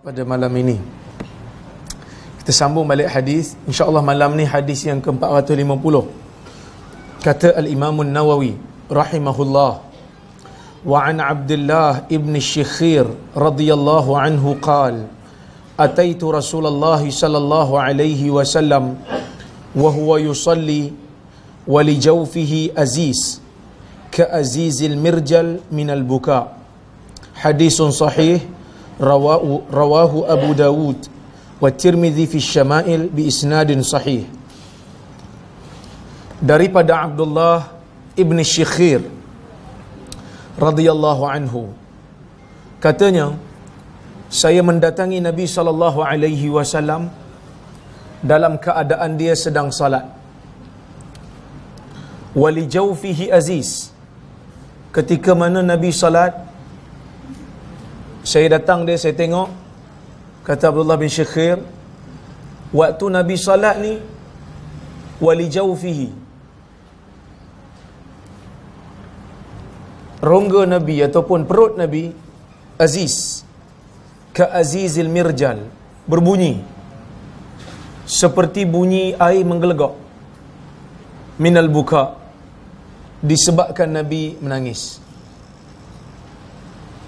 pada malam ini. Kita sambung balik hadis. InsyaAllah malam ni hadis yang ke-450. Kata Al-Imam An-Nawawi rahimahullah, wa an Abdullah ibn Shikhir radhiyallahu anhu qala ataitu Rasulullah sallallahu alaihi wasallam wa huwa yusalli wa li jawfihi aziz ka azizil mirjal minal buka. Hadisun sahih rawahu Abu Dawud wa Tirmidzi fi Syama'il bi isnadin sahih. Daripada Abdullah ibn Shikhir radhiyallahu anhu, katanya, saya mendatangi Nabi sallallahu alaihi wasallam dalam keadaan dia sedang salat. Wali jawfihi aziz, ketika mana Nabi salat, saya datang dia, saya tengok, kata Abdullah bin Shikhir, waktu Nabi salat ni, wali jawfihi, rongga Nabi ataupun perut Nabi, aziz, ka azizil mirjal, berbunyi seperti bunyi air menggelegak, minal buka, disebabkan Nabi menangis.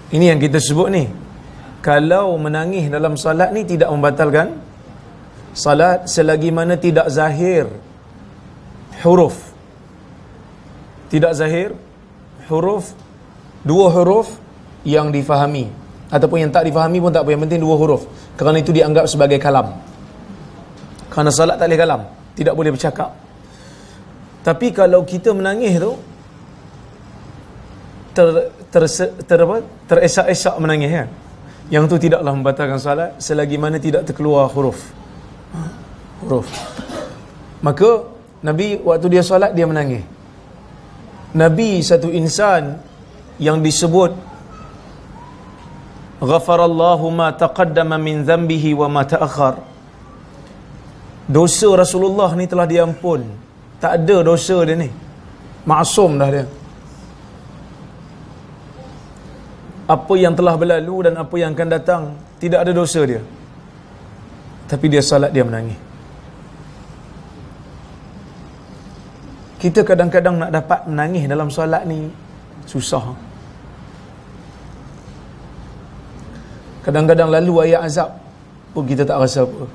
Ini yang kita sebut ni, kalau menangis dalam salat ni tidak membatalkan salat selagi mana tidak zahir huruf. Tidak zahir huruf, dua huruf yang difahami ataupun yang tak difahami pun tak apa, yang penting dua huruf, kerana itu dianggap sebagai kalam. Kerana salat tak boleh kalam, tidak boleh bercakap. Tapi kalau kita menangis tu teresak-esak menangis, kan, yang tu tidaklah membatalkan salat selagi mana tidak terkeluar huruf. Maka Nabi waktu dia salat dia menangis. Nabi satu insan yang disebut ghafarallahu ma taqaddama min dhanbihi wa ma ta'akhkhar. Dosa Rasulullah ni telah diampun, tak ada dosa dia ni, maksum dah dia. Apa yang telah berlalu dan apa yang akan datang, tidak ada dosa dia. Tapi dia salat, dia menangis. Kita kadang-kadang nak dapat menangis dalam salat ni susah. Kadang-kadang lalu ayat azab pun kita tak rasa apa.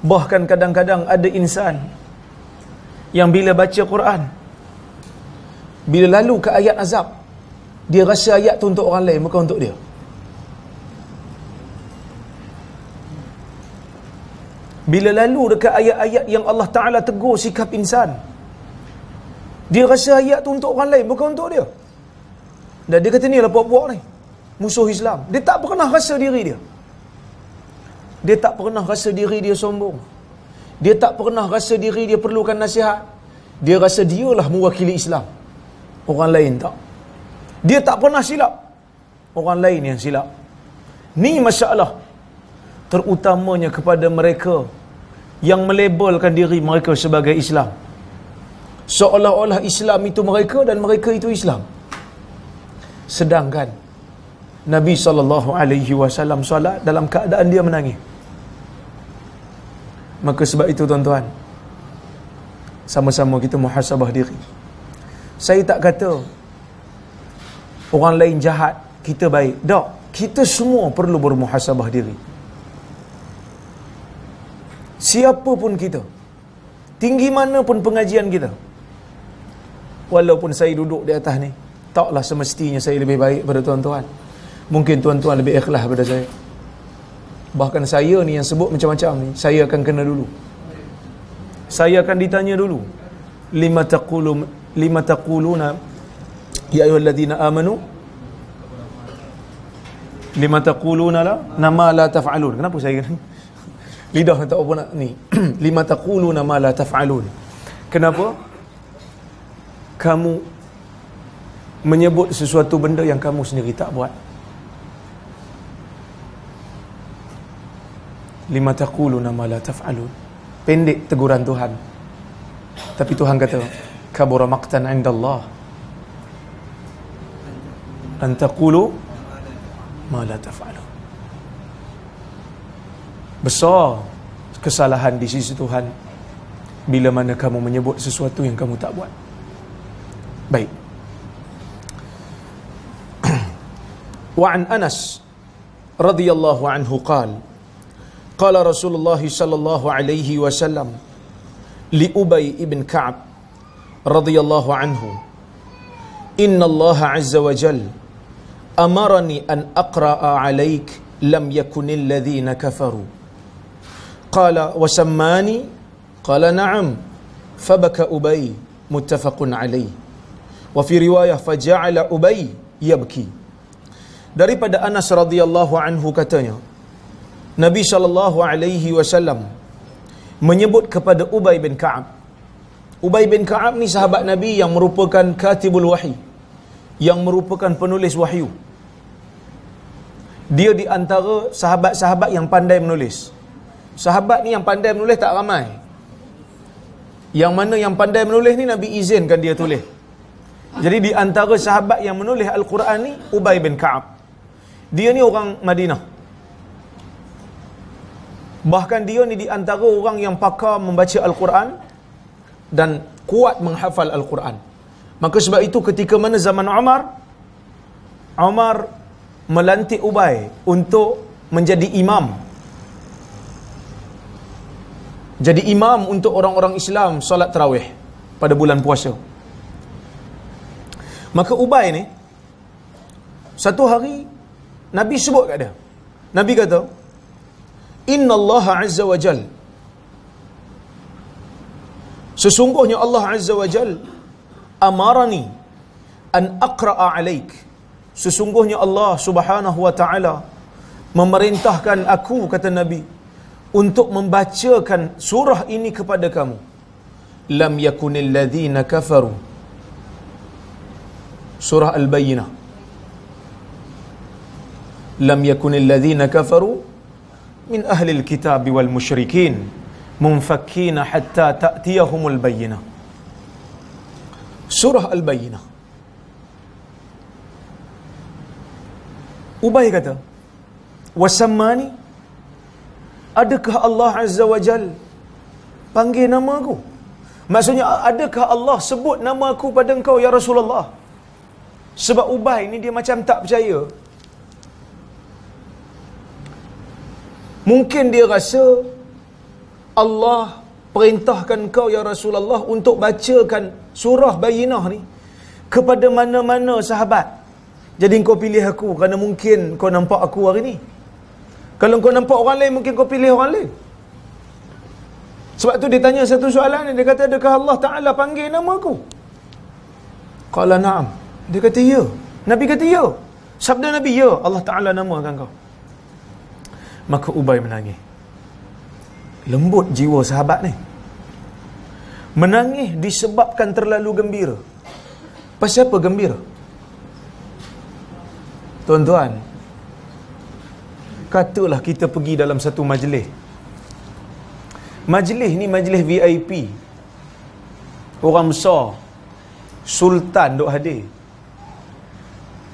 Bahkan kadang-kadang ada insan yang bila baca Quran, bila lalu ke ayat azab, dia rasa ayat tu untuk orang lain, bukan untuk dia. Bila lalu dekat ayat-ayat yang Allah Ta'ala tegur sikap insan, dia rasa ayat tu untuk orang lain, bukan untuk dia. Dan dia kata, ni lah puak-puak ni, musuh Islam. Dia tak pernah rasa diri dia. Dia tak pernah rasa diri dia sombong. Dia tak pernah rasa diri dia perlukan nasihat. Dia rasa dialah mewakili Islam, orang lain tak. Dia tak pernah silap, orang lain yang silap. Ni masalah terutamanya kepada mereka yang melabelkan diri mereka sebagai Islam, seolah-olah Islam itu mereka dan mereka itu Islam. Sedangkan Nabi SAW salat dalam keadaan dia menangis. Maka sebab itu tuan-tuan, sama-sama kita muhasabah diri. Saya tak kata orang lain jahat, kita baik. Tak. Kita semua perlu bermuhasabah diri. Siapa pun kita, tinggi mana pun pengajian kita, walaupun saya duduk di atas ni, taklah semestinya saya lebih baik pada tuan-tuan. Mungkin tuan-tuan lebih ikhlas pada saya. Bahkan saya ni yang sebut macam-macam ni, saya akan kena dulu. Saya akan ditanya dulu, lima taquluna ya ayyuhallazina amanu lima taquluna la nama la taf'alun. Kenapa saya lidah tak apa nak ni lima taquluna ma la taf'alun. Kenapa kamu menyebut sesuatu benda yang kamu sendiri tak buat? Lima taquluna ma la taf'alun. Pendek teguran Tuhan. Tapi Tuhan kata, kabura maqtan 'inda Allah an taqulu ma la taf'alun. Besar kesalahan di sisi Tuhan bila mana kamu menyebut sesuatu yang kamu tak buat. Baik. Wa an Anas radhiyallahu anhu qala Rasulullah sallallahu alaihi wasallam li Ubay ibn Ka'ab radhiyallahu anhu, inna Allah azza wa jalla amarani an aqra'a 'alaik lam yakunil ladzina kafaru. Qala wa sammani, qala na'am, fabaka Ubay, muttafaqun alaih. Wa fi riwayah faja'ala Ubay yabki. Daripada Anas radhiyallahu anhu katanya, Nabi sallallahu alaihi wasallam menyebut kepada Ubay bin Ka'ab. Ubay bin Ka'ab ni sahabat Nabi yang merupakan katibul wahyi, yang merupakan penulis wahyu. Dia di antara sahabat-sahabat yang pandai menulis. Sahabat ni yang pandai menulis tak ramai. Yang mana yang pandai menulis ni Nabi izinkan dia tulis. Jadi di antara sahabat yang menulis Al-Quran ni Ubay bin Ka'ab. Dia ni orang Madinah. Bahkan dia ni di antara orang yang pakar membaca Al-Quran dan kuat menghafal Al-Quran. Maka sebab itu ketika mana zaman Umar melantik Ubay untuk menjadi imam. Jadi imam untuk orang-orang Islam solat tarawih pada bulan puasa. Maka Ubay ni satu hari Nabi sebut kat dia. Nabi kata, Inna Allah azza wa jal, sesungguhnya Allah azza wa jal amarani an aqra'a alaik. Sesungguhnya Allah subhanahu wa ta'ala memerintahkan aku, kata Nabi, untuk membacakan surah ini kepada kamu. Lam yakunil ladzina kafaru. Surah Al-Bayyinah. Lam yakunil ladzina kafaru min ahlil kitab wal musyrikin munfakkina hatta ta'tiyahumul bayyinah. Surah Al-Bayyinah. Ubay kata, wasammani, adakah Allah azza wa jal panggil nama aku? Maksudnya, adakah Allah sebut nama aku pada engkau ya Rasulullah? Sebab Ubay ni dia macam tak percaya. Mungkin dia rasa Allah perintahkan kau ya Rasulullah untuk bacakan surah Bayyinah ni kepada mana-mana sahabat. Jadi kau pilih aku kerana mungkin kau nampak aku hari ni. Kalau kau nampak orang lain, mungkin kau pilih orang lain. Sebab tu dia tanya satu soalan ni. Dia kata, adakah Allah Ta'ala panggil nama aku? Qala na'am. Dia kata, ya. Nabi kata, ya. Sabda Nabi, ya. Allah Ta'ala namakan kau. Maka Ubay menangis. Lembut jiwa sahabat ni. Menangis disebabkan terlalu gembira. Pasal apa gembira? Tuan-tuan, katalah kita pergi dalam satu majlis. Majlis ni majlis VIP. Orang besar, Sultan duk hadir.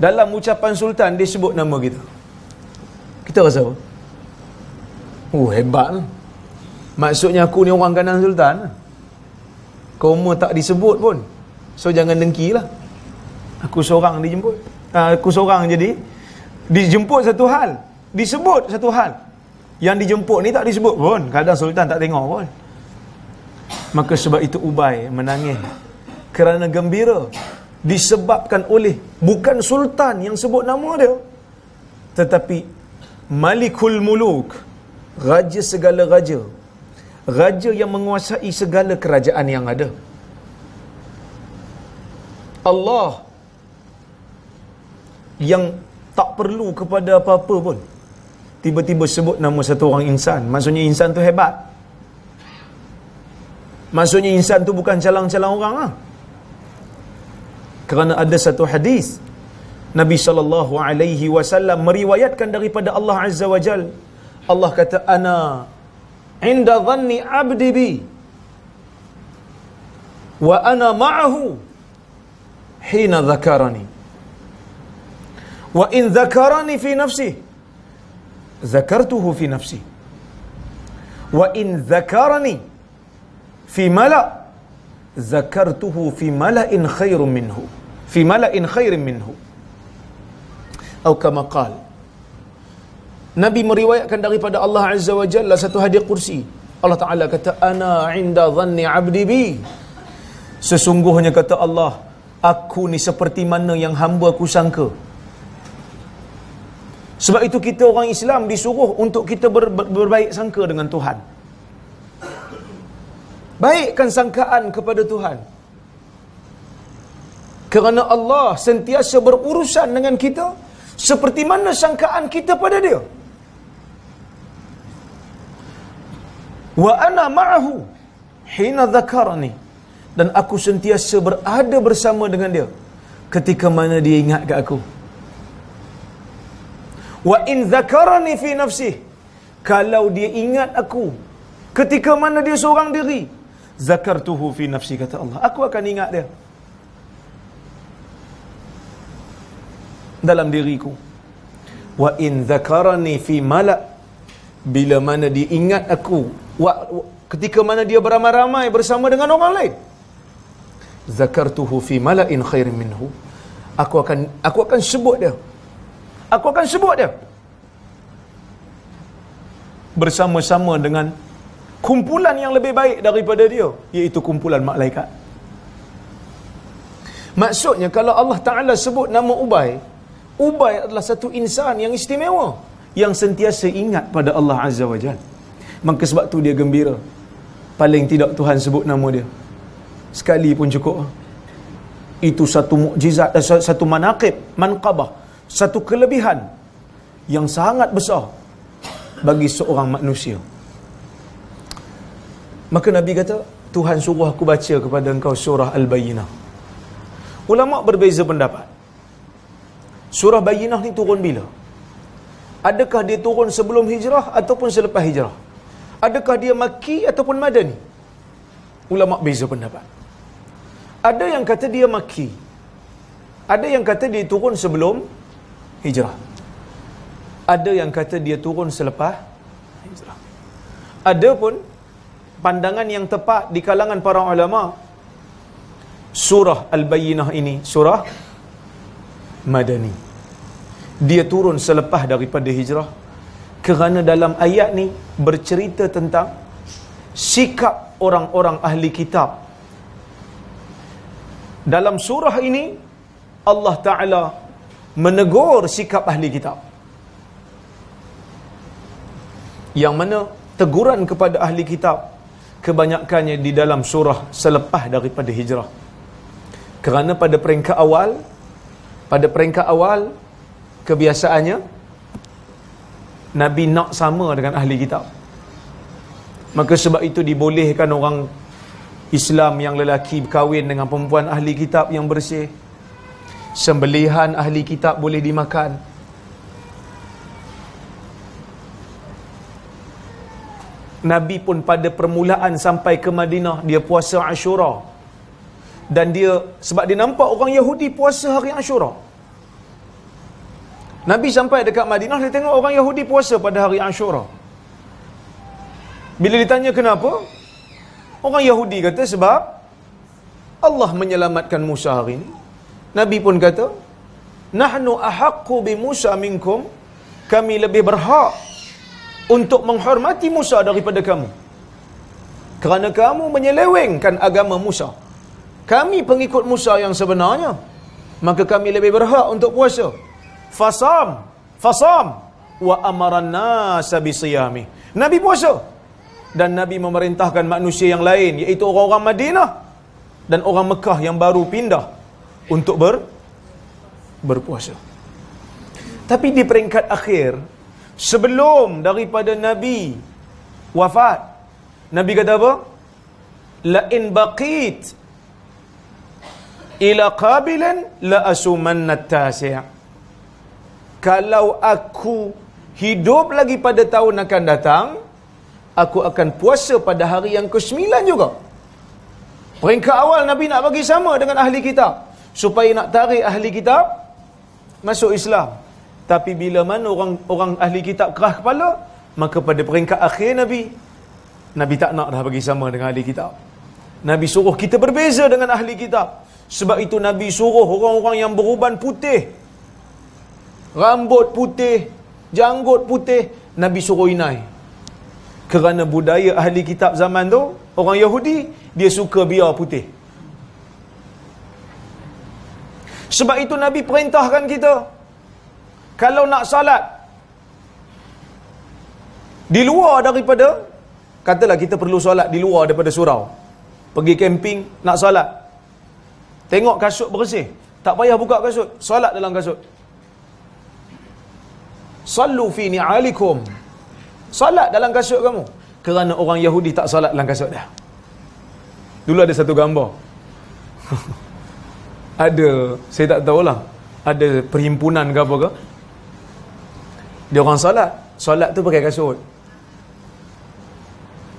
Dalam ucapan Sultan dia sebut nama kita. Kita rasa apa? Oh, hebat lah. Maksudnya aku ni orang kanan Sultan. Kau umur tak disebut pun. So jangan dengki lah. Aku seorang dijemput. Aku seorang jadi dijemput satu hal, disebut satu hal. Yang dijemput ni tak disebut pun. Kadang Sultan tak tengok pun. Maka sebab itu Ubay menangis kerana gembira disebabkan oleh bukan Sultan yang sebut nama dia, tetapi Malikul Muluk, raja segala raja, raja yang menguasai segala kerajaan yang ada. Allah yang tak perlu kepada apa-apa pun tiba-tiba sebut nama satu orang insan. Maksudnya insan tu hebat. Maksudnya insan tu bukan calang-calang orang lah. Kerana ada satu hadis Nabi SAW meriwayatkan daripada Allah Azza wa Jal. Allah kata, ana inda dhanni abdi bi wa ana ma'ahu hina dhakarani. Wa in dzakarani fi nafsi dzakartuhu fi nafsi. Wa in dzakarani fi mala' dzakartuhu fi mala'in khairum minhu. Fi mala'in khairin minhu. Atau kama qala, Nabi meriwayatkan daripada Allah Azza wa Jalla satu hadis kursi. Allah Ta'ala kata, ana inda dhanni abdi bi. Sesungguhnya kata Allah, aku ni seperti mana yang hamba aku sangka. Sebab itu kita orang Islam disuruh untuk kita berbaik sangka dengan Tuhan. Baikkan sangkaan kepada Tuhan. Kerana Allah sentiasa berurusan dengan kita seperti mana sangkaan kita pada dia. Wa ana ma'ahu hina dzakarani. Dan aku sentiasa berada bersama dengan dia ketika mana dia ingat kat aku. Wa in dzakarani fi nafsi. Kalau dia ingat aku ketika mana dia seorang diri, zakartuhu fi nafsi, kata Allah, aku akan ingat dia dalam diriku. Wa in dzakarani fi mala', bila mana dia ingat aku ketika mana dia beramai-ramai bersama dengan orang lain, zakartuhu fi mala'in khairin minhu. Aku akan sebut dia. Aku akan sebut dia bersama-sama dengan kumpulan yang lebih baik daripada dia, iaitu kumpulan malaikat. Maksudnya kalau Allah Ta'ala sebut nama Ubay, Ubay adalah satu insan yang istimewa, yang sentiasa ingat pada Allah Azza wa Jalla. Maka sebab tu dia gembira. Paling tidak Tuhan sebut nama dia sekali pun cukup. Itu satu mukjizat, satu manaqib, manqabah, satu kelebihan yang sangat besar bagi seorang manusia. Maka Nabi kata, Tuhan suruh aku baca kepada engkau surah Al-Bayyinah. Ulama berbeza pendapat. Surah Bayyinah ni turun bila? Adakah dia turun sebelum hijrah ataupun selepas hijrah? Adakah dia Makki ataupun Madani? Ulama beza pendapat. Ada yang kata dia Makki, ada yang kata dia turun sebelum hijrah, ada yang kata dia turun selepas hijrah. Ada pun pandangan yang tepat di kalangan para ulama, surah Al-Bayyinah ini surah Madani. Dia turun selepas daripada hijrah, kerana dalam ayat ni bercerita tentang sikap orang-orang ahli kitab. Dalam surah ini Allah Ta'ala menegur sikap ahli kitab, yang mana teguran kepada ahli kitab kebanyakannya di dalam surah selepas daripada hijrah. Kerana pada peringkat awal kebiasaannya Nabi nak sama dengan ahli kitab. Maka sebab itu dibolehkan orang Islam yang lelaki berkahwin dengan perempuan ahli kitab yang bersih. Sembelihan ahli kitab boleh dimakan. Nabi pun pada permulaan sampai ke Madinah, dia puasa Ashura. Dan dia, sebab dia nampak orang Yahudi puasa hari Ashura. Nabi sampai dekat Madinah, dia tengok orang Yahudi puasa pada hari Ashura. Bila ditanya kenapa, orang Yahudi kata sebab Allah menyelamatkan Musa hari ini. Nabi pun kata, nahnu ahaqqu bi Musa minkum, kami lebih berhak untuk menghormati Musa daripada kamu, kerana kamu menyelewengkan agama Musa. Kami pengikut Musa yang sebenarnya, maka kami lebih berhak untuk puasa. Fasam wa amaran nasa bisiyami. Nabi puasa, dan Nabi memerintahkan manusia yang lain, iaitu orang-orang Madinah dan orang Mekah yang baru pindah, untuk berpuasa. Tapi di peringkat akhir, sebelum daripada Nabi wafat, Nabi kata apa? La in baqit ila qabilan la asumanna at-tasi'. Kalau aku hidup lagi pada tahun akan datang, aku akan puasa pada hari yang ke-9 juga. Peringkat awal Nabi nak bagi sama dengan ahli kitab, supaya nak tarik ahli kitab masuk Islam. Tapi bila mana orang ahli kitab keras kepala, maka pada peringkat akhir Nabi tak nak dah bagi sama dengan ahli kitab. Nabi suruh kita berbeza dengan ahli kitab. Sebab itu Nabi suruh orang-orang yang beruban putih, rambut putih, janggut putih, Nabi suruh inai. Kerana budaya ahli kitab zaman tu, orang Yahudi, dia suka biar putih. Sebab itu Nabi perintahkan kita, kalau nak salat di luar daripada, katalah kita perlu solat di luar daripada surau, pergi camping nak solat, tengok kasut bersih, tak payah buka kasut, solat dalam kasut. Sallu fi ni'alikum, solat dalam kasut kamu. Kerana orang Yahudi tak solat dalam kasut dah. Dulu ada satu gambar ada, saya tak tahulah, ada perhimpunan ke apa ke, dia orang solat tu pakai kasut.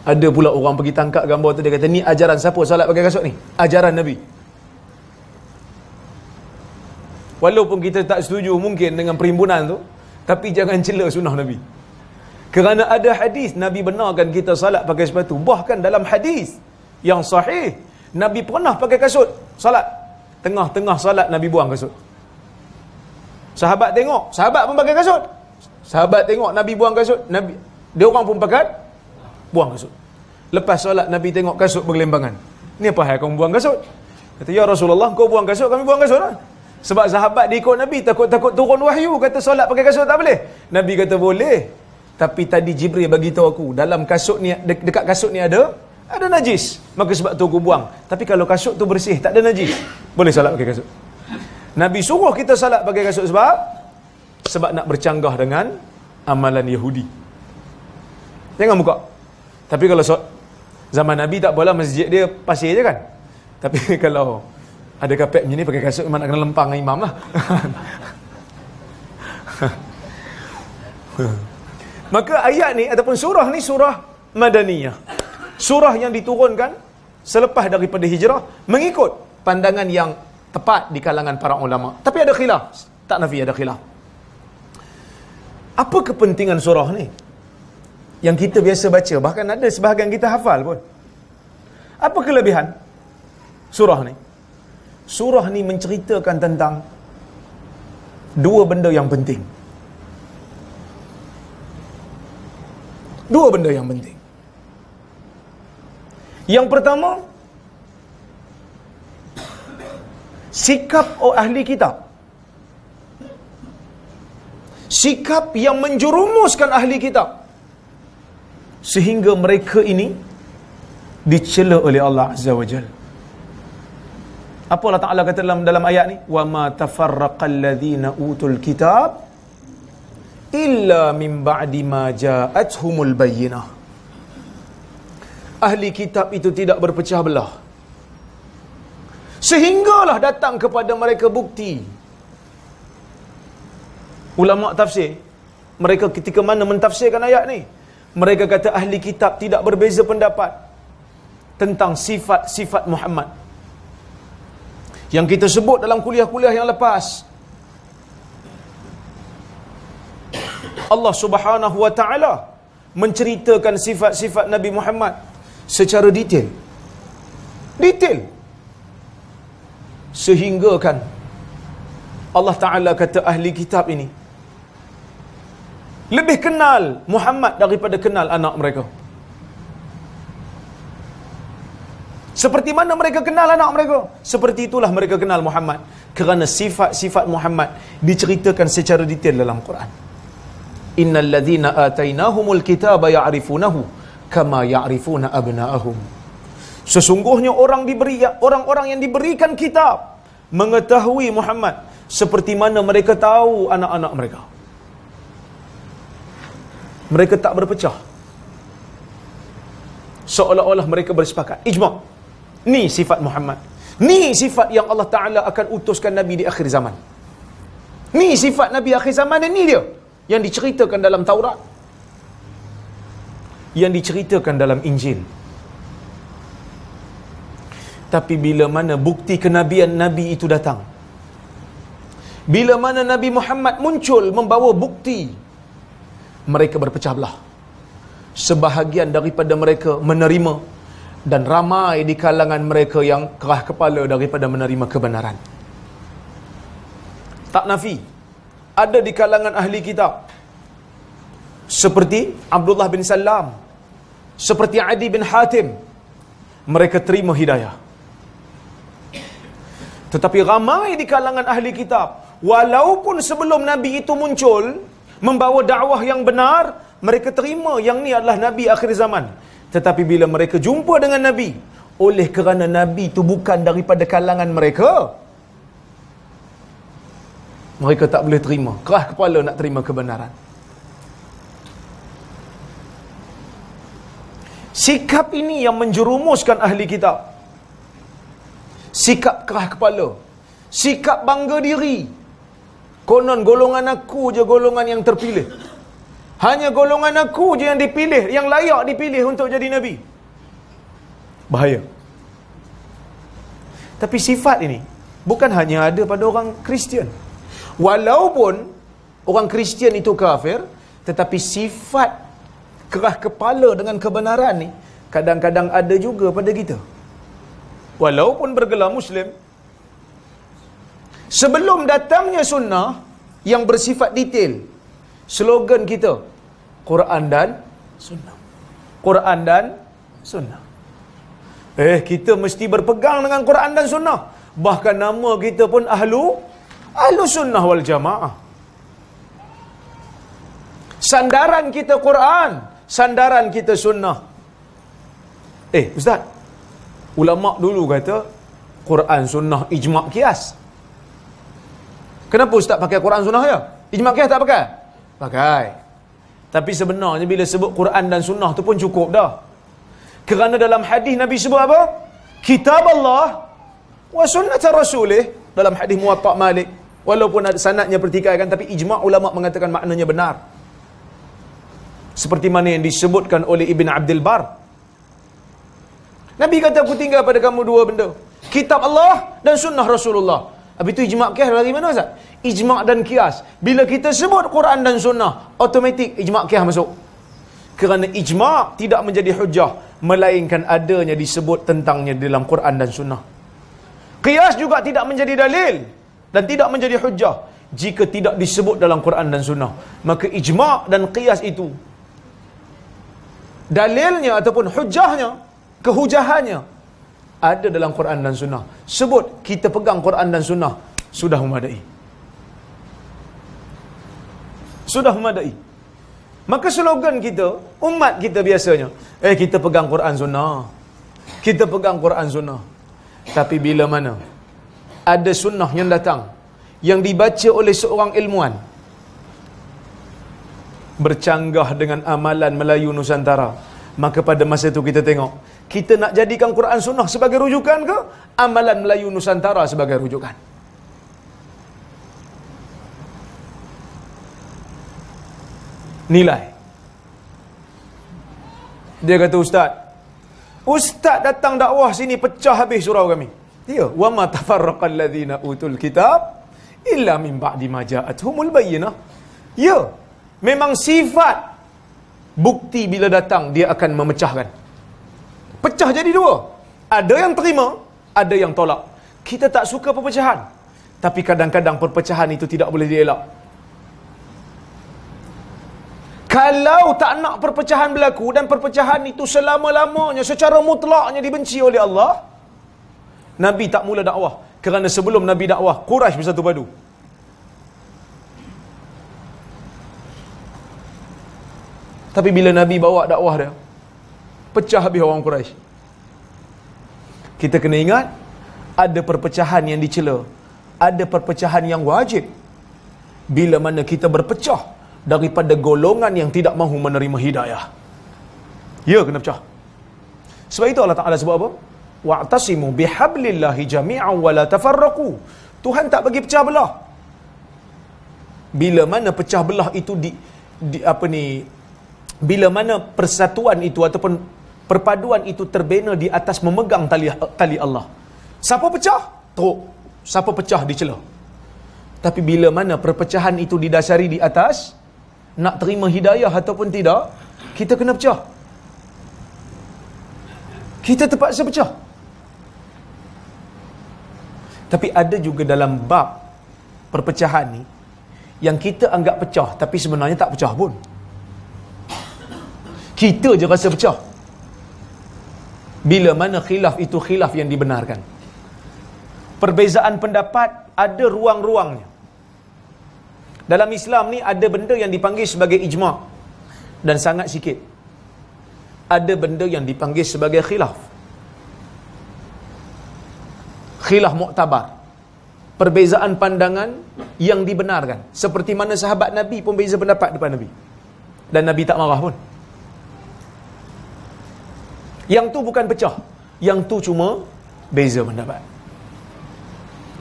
Ada pula orang pergi tangkap gambar tu, dia kata, ni ajaran siapa solat pakai kasut ni? Ajaran Nabi. Walaupun kita tak setuju mungkin dengan perhimpunan tu, tapi jangan cela sunnah Nabi. Kerana ada hadis Nabi benarkan kita salat pakai sepatu. Bahkan dalam hadis yang sahih, Nabi pernah pakai kasut salat. Tengah-tengah salat Nabi buang kasut. Sahabat tengok, sahabat pun pakai kasut. Sahabat tengok Nabi buang kasut, Nabi, dia orang pun pakai buang kasut. Lepas solat Nabi tengok kasut bergelimpangan. Ni apa hal kau buang kasut? Kata, ya Rasulullah, kau buang kasut, kami buang kasut lah. Sebab sahabat dia ikut Nabi, takut-takut turun wahyu, kata solat pakai kasut tak boleh. Nabi kata boleh. Tapi tadi Jibril bagi tahu aku, dalam kasut ni, dekat kasut ni ada najis. Maka sebab tu aku buang. Tapi kalau kasut tu bersih, tak ada najis, boleh solat pakai kasut. Nabi suruh kita salat pakai kasut sebab nak bercanggah dengan amalan Yahudi. Jangan buka. Tapi kalau zaman Nabi tak apalah, masjid dia pasir je kan. Tapi kalau ada kapet macam ni pakai kasut, memang nak kena lempang dengan imam lah. Maka ayat ni ataupun surah ni surah Madaniyah. Surah yang diturunkan selepas daripada hijrah, mengikut pandangan yang tepat di kalangan para ulama. Tapi ada khilaf. Tak nafi ada khilaf. Apa kepentingan surah ni? Yang kita biasa baca, bahkan ada sebahagian kita hafal pun. Apa kelebihan surah ni? Surah ni menceritakan tentang dua benda yang penting. Dua benda yang penting. Yang pertama, sikap ahli kitab. Sikap yang menjerumuskan ahli kitab, sehingga mereka ini dicela oleh Allah Azza wa Jalla. Apa Allah Ta'ala kata dalam ayat ni? Wa ma tafarraqal ladzina utul kitab illa min ba'di ma ja'atuhumul bayyinah. Ahli kitab itu tidak berpecah belah sehinggalah datang kepada mereka bukti. Ulama tafsir, mereka ketika mana mentafsirkan ayat ni, mereka kata ahli kitab tidak berbeza pendapat tentang sifat-sifat Muhammad yang kita sebut dalam kuliah-kuliah yang lepas. Allah Subhanahu wa taala menceritakan sifat-sifat Nabi Muhammad secara detail. Sehingga kan Allah Ta'ala kata ahli kitab ini lebih kenal Muhammad daripada kenal anak mereka. Seperti mana mereka kenal anak mereka, seperti itulah mereka kenal Muhammad. Kerana sifat-sifat Muhammad diceritakan secara detail dalam Quran. Innal ladzina atainahumul kitaba ya'rifunahu kama ya'rifuna abna'ahum. Sesungguhnya orang-orang yang diberikan kitab mengetahui Muhammad seperti mana mereka tahu anak-anak mereka. Mereka tak berpecah. Seolah-olah mereka bersepakat, ijma'. Ni sifat Muhammad. Ni sifat yang Allah Ta'ala akan utuskan Nabi di akhir zaman. Ni sifat Nabi akhir zaman, dan ni dia yang diceritakan dalam Taurat, yang diceritakan dalam Injil. Tapi bila mana bukti kenabian Nabi itu datang, Bila mana Nabi Muhammad muncul membawa bukti, mereka berpecah belah. Sebahagian daripada mereka menerima, dan ramai di kalangan mereka yang keras kepala daripada menerima kebenaran. Tak nafi, ada di kalangan ahli kitab seperti Abdullah bin Salam, seperti Adi bin Hatim, mereka terima hidayah. Tetapi ramai di kalangan ahli kitab, walaupun sebelum Nabi itu muncul membawa dakwah yang benar, mereka terima yang ni adalah Nabi akhir zaman. Tetapi bila mereka jumpa dengan Nabi, oleh kerana Nabi itu bukan daripada kalangan mereka, mereka tak boleh terima, keras kepala nak terima kebenaran. Sikap ini yang menjerumuskan ahli kitab. Sikap keras kepala, sikap bangga diri. Konon golongan aku je golongan yang terpilih. Hanya golongan aku je yang dipilih, yang layak dipilih untuk jadi Nabi. Bahaya. Tapi sifat ini bukan hanya ada pada orang Kristian. Walaupun orang Kristian itu kafir, tetapi sifat keras kepala dengan kebenaran ni kadang-kadang ada juga pada kita. Walaupun bergelar Muslim, sebelum datangnya sunnah yang bersifat detail, slogan kita Quran dan sunnah. Quran dan sunnah. Kita mesti berpegang dengan Quran dan sunnah. Bahkan nama kita pun ahlu sunnah wal jamaah. Sandaran kita Quran, sandaran kita sunnah. Ustaz, ulama dulu kata Quran sunnah ijma' qiyas. Kenapa ustaz pakai Quran sunnah ya? Ijma' qiyas tak pakai? Pakai. Tapi sebenarnya bila sebut Quran dan sunnah tu pun cukup dah. Kerana dalam hadis Nabi sebut apa? Kitab Allah wa sunnat Rasulih, dalam hadis Muwatta Malik. Walaupun ada sanadnya pertikaikan, tapi ijma' ulama mengatakan maknanya benar. Seperti mana yang disebutkan oleh Ibn Abdul Bar. Nabi kata, aku tinggal pada kamu dua benda, kitab Allah dan sunnah Rasulullah. Habis itu ijma' qiyas dari mana Ustaz? Ijma' dan qiyas. Bila kita sebut Quran dan sunnah, automatik ijma' qiyas masuk. Kerana ijma' tidak menjadi hujah, melainkan adanya disebut tentangnya dalam Quran dan sunnah. Qiyas juga tidak menjadi dalil dan tidak menjadi hujah jika tidak disebut dalam Quran dan sunnah. Maka ijma' dan qiyas itu dalilnya ataupun hujahnya, kehujahannya ada dalam Quran dan sunnah. Sebut kita pegang Quran dan sunnah, sudah memadai. Sudah memadai. Maka slogan kita, umat kita biasanya, kita pegang Quran sunnah. Kita pegang Quran sunnah. Tapi bila mana ada sunnah yang datang, yang dibaca oleh seorang ilmuwan, bercanggah dengan amalan Melayu Nusantara, maka pada masa itu kita tengok, kita nak jadikan Quran sunnah sebagai rujukan ke amalan Melayu Nusantara sebagai rujukan? Nilai. Dia kata, Ustaz datang dakwah sini pecah habis surau kami. Ya, wa ma tafarraqal ladzina utul kitab illa min ba'di ma ja'atuhumul bayyinah. Ya, memang sifat bukti bila datang dia akan memecahkan. Pecah jadi dua. Ada yang terima, ada yang tolak. Kita tak suka perpecahan, tapi kadang-kadang perpecahan itu tidak boleh dielak. Kalau tak nak perpecahan berlaku, dan perpecahan itu selama-lamanya secara mutlaknya dibenci oleh Allah, Nabi tak mula dakwah. Kerana sebelum Nabi dakwah, Quraisy bersatu padu. Tapi bila Nabi bawa dakwah dia, pecah habis orang Quraisy. Kita kena ingat, ada perpecahan yang dicela, ada perpecahan yang wajib. Bila mana kita berpecah daripada golongan yang tidak mahu menerima hidayah, ya, kena pecah. Sebab itu Allah Ta'ala sebut apa? Wa'tasimu bihablillahi jami'an wa la tafarraqu. Tuhan tak bagi pecah belah. Bila mana pecah belah itu bila mana persatuan itu ataupun perpaduan itu terbina di atas memegang tali Allah. Siapa pecah? Teruk. Siapa pecah dicela. Tapi bila mana perpecahan itu didasari di atas nak terima hidayah ataupun tidak, kita kena pecah. Kita terpaksa pecah. Tapi ada juga dalam bab perpecahan ni yang kita anggap pecah tapi sebenarnya tak pecah pun. Kita je rasa pecah. Bila mana khilaf itu khilaf yang dibenarkan. Perbezaan pendapat ada ruang-ruangnya. Dalam Islam ni ada benda yang dipanggil sebagai ijma' dan sangat sikit. Ada benda yang dipanggil sebagai khilaf. Khilaf muktabar. Perbezaan pandangan yang dibenarkan. Seperti mana sahabat Nabi pun beza pendapat depan Nabi. Dan Nabi tak marah pun. Yang tu bukan pecah. Yang tu cuma beza pendapat.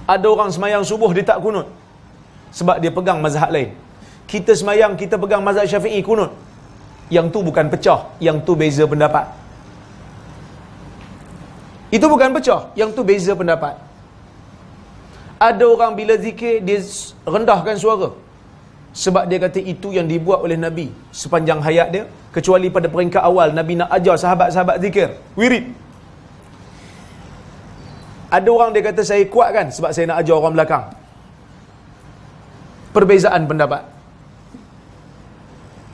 Ada orang semayang subuh dia tak kunut sebab dia pegang mazhab lain. Kita semayang kita pegang mazhab Syafi'i kunut. Yang tu bukan pecah, yang tu beza pendapat. Itu bukan pecah, yang tu beza pendapat. Ada orang bila zikir dia rendahkan suara sebab dia kata itu yang dibuat oleh Nabi sepanjang hayat dia, kecuali pada peringkat awal Nabi nak ajar sahabat-sahabat zikir, wirid. Ada orang dia kata saya kuat kan sebab saya nak ajar orang belakang. Perbezaan pendapat.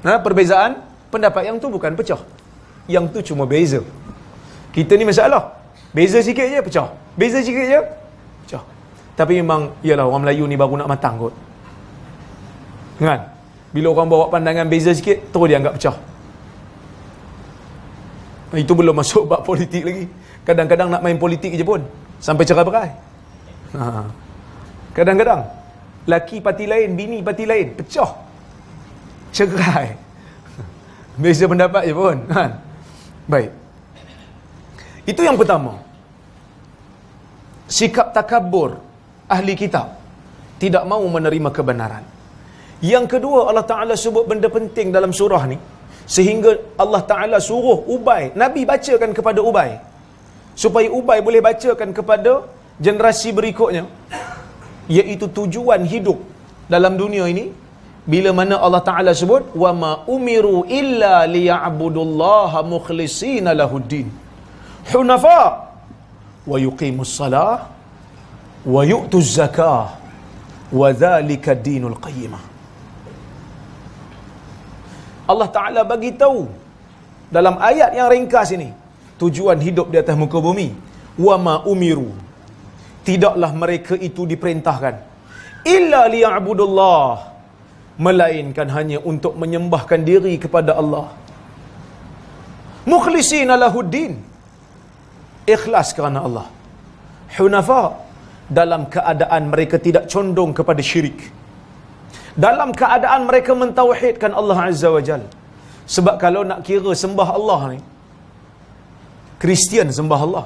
Perbezaan pendapat yang tu bukan pecah. Yang tu cuma beza. Kita ni masalah. Beza sikit je pecah. Beza sikit je pecah. Tapi memang yalah orang Melayu ni baru nak matang kot. Kan? Bila orang bawa pandangan beza sikit terus dia anggap pecah. Itu belum masuk bab politik lagi. Kadang-kadang nak main politik je pun sampai cerai-berai. Kadang-kadang laki parti lain, bini parti lain, pecah, cerai. Beza pendapat je pun kan? Baik. Itu yang pertama. Sikap takabur ahli kitab, tidak mahu menerima kebenaran. Yang kedua, Allah Ta'ala sebut benda penting dalam surah ni, sehingga Allah Ta'ala suruh Ubay, Nabi bacakan kepada Ubay, supaya Ubay boleh bacakan kepada generasi berikutnya, iaitu tujuan hidup dalam dunia ini. Bila mana Allah Ta'ala sebut wa ma umiru illa liya'budullaha mukhlishina lahuddin hunafa wa yuqimus salah wa yu'tuz zakah wa dhalika dinul qayyimah. Allah Ta'ala bagi tahu dalam ayat yang ringkas ini tujuan hidup di atas muka bumi. Wa ma umiru, tidaklah mereka itu diperintahkan illa liya'budullah, melainkan hanya untuk menyembahkan diri kepada Allah, mukhlishina lahuddin, ikhlas kerana Allah, hunafa, dalam keadaan mereka tidak condong kepada syirik, dalam keadaan mereka mentauhidkan Allah Azza wa Jal. Sebab kalau nak kira sembah Allah ni, Kristian sembah Allah,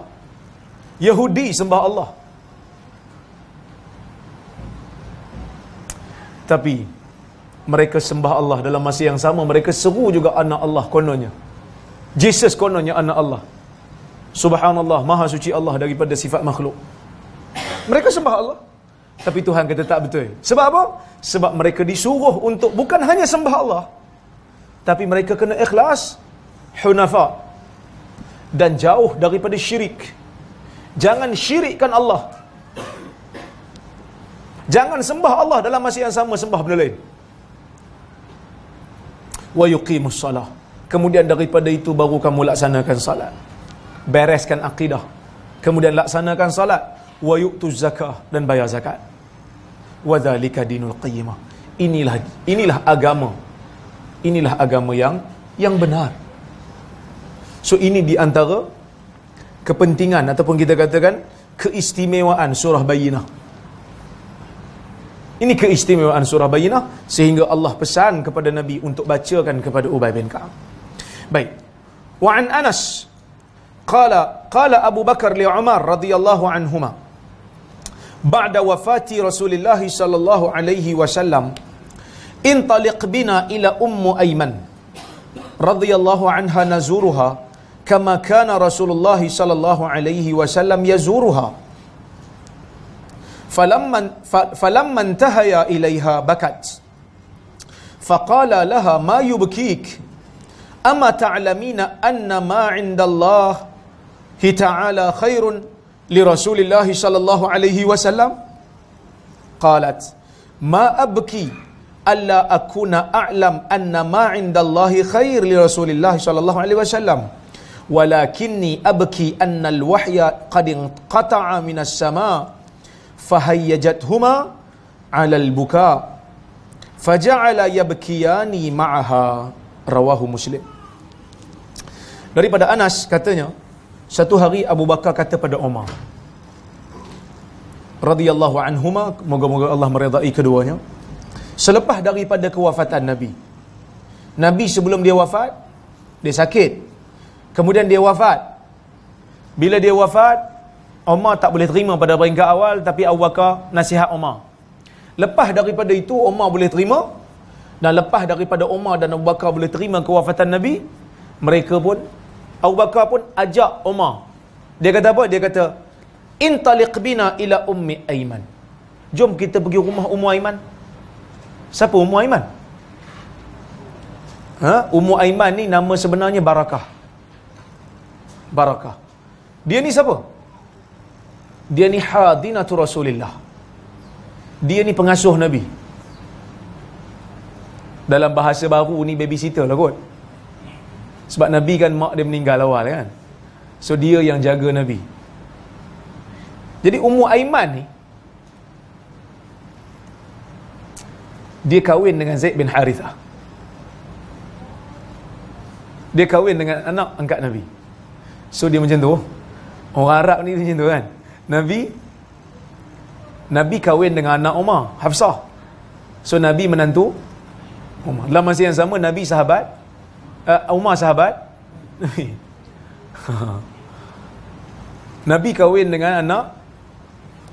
Yahudi sembah Allah, tapi mereka sembah Allah dalam masa yang sama mereka seru juga anak Allah kononnya. Jesus kononnya anak Allah. Subhanallah, maha suci Allah daripada sifat makhluk. Mereka sembah Allah, tapi Tuhan kata tak betul. Sebab apa? Sebab mereka disuruh untuk bukan hanya sembah Allah, tapi mereka kena ikhlas, hunafa, dan jauh daripada syirik. Jangan syirikkan Allah. Jangan sembah Allah dalam masa yang sama sembah benda lain. Wa yuqimus salah. Kemudian daripada itu baru kamu laksanakan salat. Bereskan akidah. Kemudian laksanakan salat. Wa yu'tuz zakah, dan bayar zakat. Wa dzalika dinul qayyimah. Inilah agama. Inilah agama yang benar. So ini di antara kepentingan ataupun kita katakan keistimewaan surah Bayyinah. Ini keistimewaan surah Bayyinah sehingga Allah pesan kepada Nabi untuk bacakan kepada Ubay bin Ka'ab. Baik. Wa an Anas qala Abu Bakar li Umar radhiyallahu anhuma ba'da wafati Rasulullah sallallahu alaihi wasallam, intaliq bina ila Ummu Aiman radhiyallahu anha nazuruha kama kana Rasulullah sallallahu alaihi wasallam yazuruha. falamma intahaya ilaiha bakat faqala laha ma yubkik amma ta'lamina anna ma 'indallahi ta'ala khairun li Rasulillah sallallahu alaihi wasallam. Qalat ma abki alla akuna a'lam anna ma 'indallahi khair li Rasulillah sallallahu alaihi wasallam walakinni abki anna al-wahya qad inqata'a minas sama' fahayyajathuma 'ala al-buka faja'ala yabkiyani ma'aha. Rawahu Muslim. Daripada Anas katanya, satu hari Abu Bakar kata pada Umar radhiyallahu anhuma, moga-moga Allah meridai keduanya, selepas daripada kewafatan Nabi. Nabi sebelum dia wafat, dia sakit. Kemudian dia wafat. Bila dia wafat, Umar tak boleh terima pada peringkat awal, tapi Abu Bakar nasihat Umar. Lepas daripada itu Umar boleh terima, dan lepas daripada Umar dan Abu Bakar boleh terima kewafatan Nabi, mereka pun, Abu Bakar pun ajak Umar. Dia kata apa? Dia kata, intaliq bina ila ummi Aiman. Jom kita pergi rumah Ummu Aiman. Siapa Ummu Aiman? Ummu Aiman ni nama sebenarnya Barakah. Barakah. Dia ni siapa? Dia ni hadinatu Rasulillah. Dia ni pengasuh Nabi. Dalam bahasa baru ni babysitter lah kot. Sebab Nabi kan mak dia meninggal awal kan. So dia yang jaga Nabi. Jadi Ummu Aiman ni, dia kahwin dengan Zaid bin Harithah. Dia kahwin dengan anak angkat Nabi. So dia macam tu. Orang Arab ni macam tu kan. Nabi kahwin dengan anak Umar, Hafsah. So Nabi menantu Umar. Dalam masa yang sama Nabi sahabat, Umar sahabat Nabi. Nabi kahwin dengan anak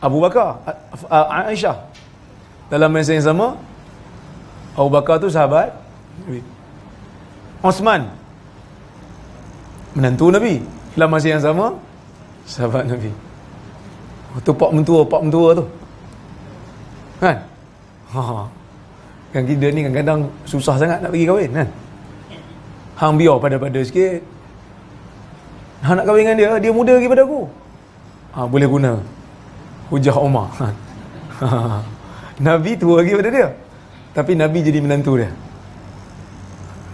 Abu Bakar, Aisyah. Dalam masa yang sama Abu Bakar tu sahabat Nabi. Osman menantu Nabi. Dalam masa yang sama sahabat Nabi. Tu pak mentua tu kan. Kan kita ni kadang-kadang susah sangat nak pergi kahwin kan. Hang biar pada-pada sikit. Hang nak kahwin dengan dia, dia muda lagi pada aku. Boleh guna hujah Umar. Nabi tua lagi pada dia, tapi Nabi jadi menantu dia.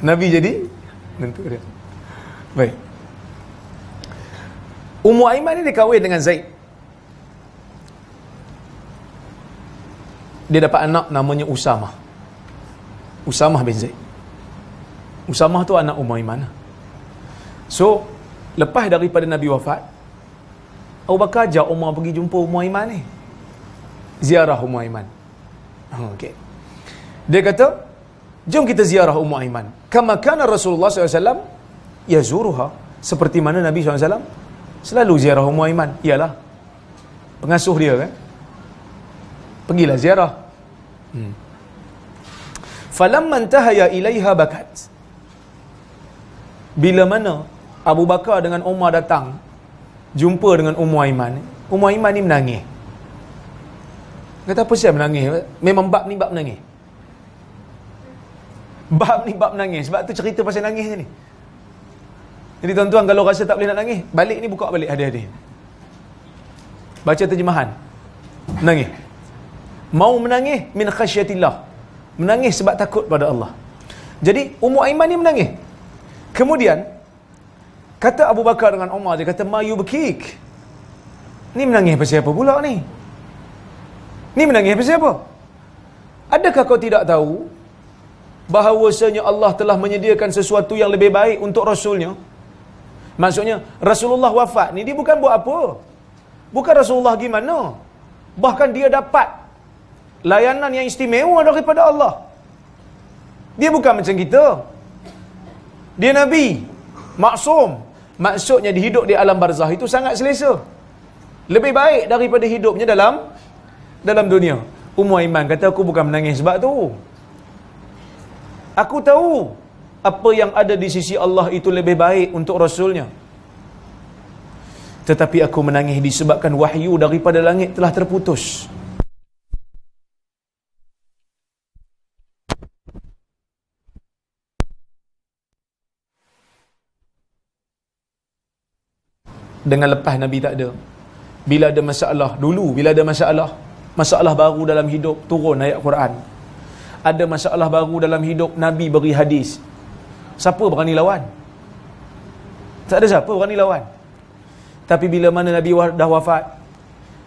Nabi jadi menantu dia. Baik. Ummu Aiman ni dia kahwin dengan Zaid. Dia dapat anak namanya Usamah. Usamah bin Zaid. Usamah tu anak Ummu Aiman. So, lepas daripada Nabi wafat, Abu Bakar ajak Umar pergi jumpa Ummu Aiman ni. Ziarah Ummu Aiman. Okey. Dia kata, jom kita ziarah Ummu Aiman. Kama kana Rasulullah SAW yazuruha. Seperti mana Nabi SAW selalu ziarah Ummu Aiman. Iyalah, pengasuh dia kan. Pergilah ziarah. Falamma intahaya ilaiha bakat. Bila mana Abu Bakar dengan Umar datang jumpa dengan Ummu Aiman, Ummu Aiman ni menangis. Kata apa saya menangis? Memang bab ni bab menangis. Bab ni bab menangis. Sebab tu cerita pasal nangis ni. Jadi tuan-tuan kalau rasa tak boleh nak nangis, balik ni buka balik hadis-hadis. Baca terjemahan. Menangis. Mau menangis min khasyatillah. Menangis sebab takut pada Allah. Jadi Ummu Aiman ni menangis. Kemudian kata Abu Bakar dengan Umar, dia kata ma yubkik. Ni menangis pasal apa pula ni? Ni menangis pasal apa? Adakah kau tidak tahu bahawasanya Allah telah menyediakan sesuatu yang lebih baik untuk Rasulnya? Maksudnya Rasulullah wafat ni dia bukan buat apa. Bukan Rasulullah gimana. Bahkan dia dapat layanan yang istimewa daripada Allah. Dia bukan macam kita. Dia Nabi, maksum. Maksudnya dia hidup di alam barzah itu sangat selesa. Lebih baik daripada hidupnya dalam dunia. Ummu Aiman kata, aku bukan menangis sebab tu. Aku tahu apa yang ada di sisi Allah itu lebih baik untuk Rasulnya. Tetapi aku menangis disebabkan wahyu daripada langit telah terputus. dengan lepas Nabi tak ada. Bila ada masalah, dulu bila ada masalah baru dalam hidup, turun ayat Quran. Ada masalah baru dalam hidup, Nabi beri hadis. Siapa berani lawan? Tak ada siapa berani lawan. Tapi bila mana Nabi dah wafat,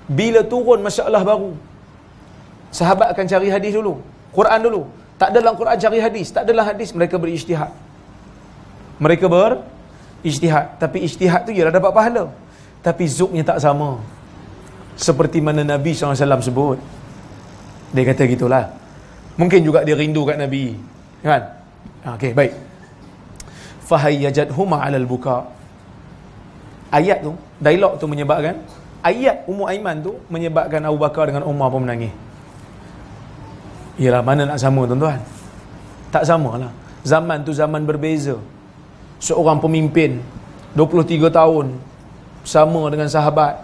bila turun masalah baru, sahabat akan cari hadis dulu, Quran dulu. Tak ada dalam Quran cari hadis, tak adalah hadis, mereka berijtihad. Mereka berijtihad. Tapi ijtihad tu ialah dapat pahala. Tapi zuknya tak sama. Seperti mana Nabi SAW sebut. Dia kata gitulah. Mungkin juga dia rindu kat Nabi. Kan? Okey, baik. Fahayyajadhuma 'alal buka. Ayat tu, dialog tu menyebabkan, ayat Ummu Aiman tu menyebabkan Abu Bakar dengan Umar pun menangis. Yalah, mana nak sama tuan-tuan? Tak samalah. Zaman tu zaman berbeza. Seorang pemimpin 23 tahun sama dengan sahabat,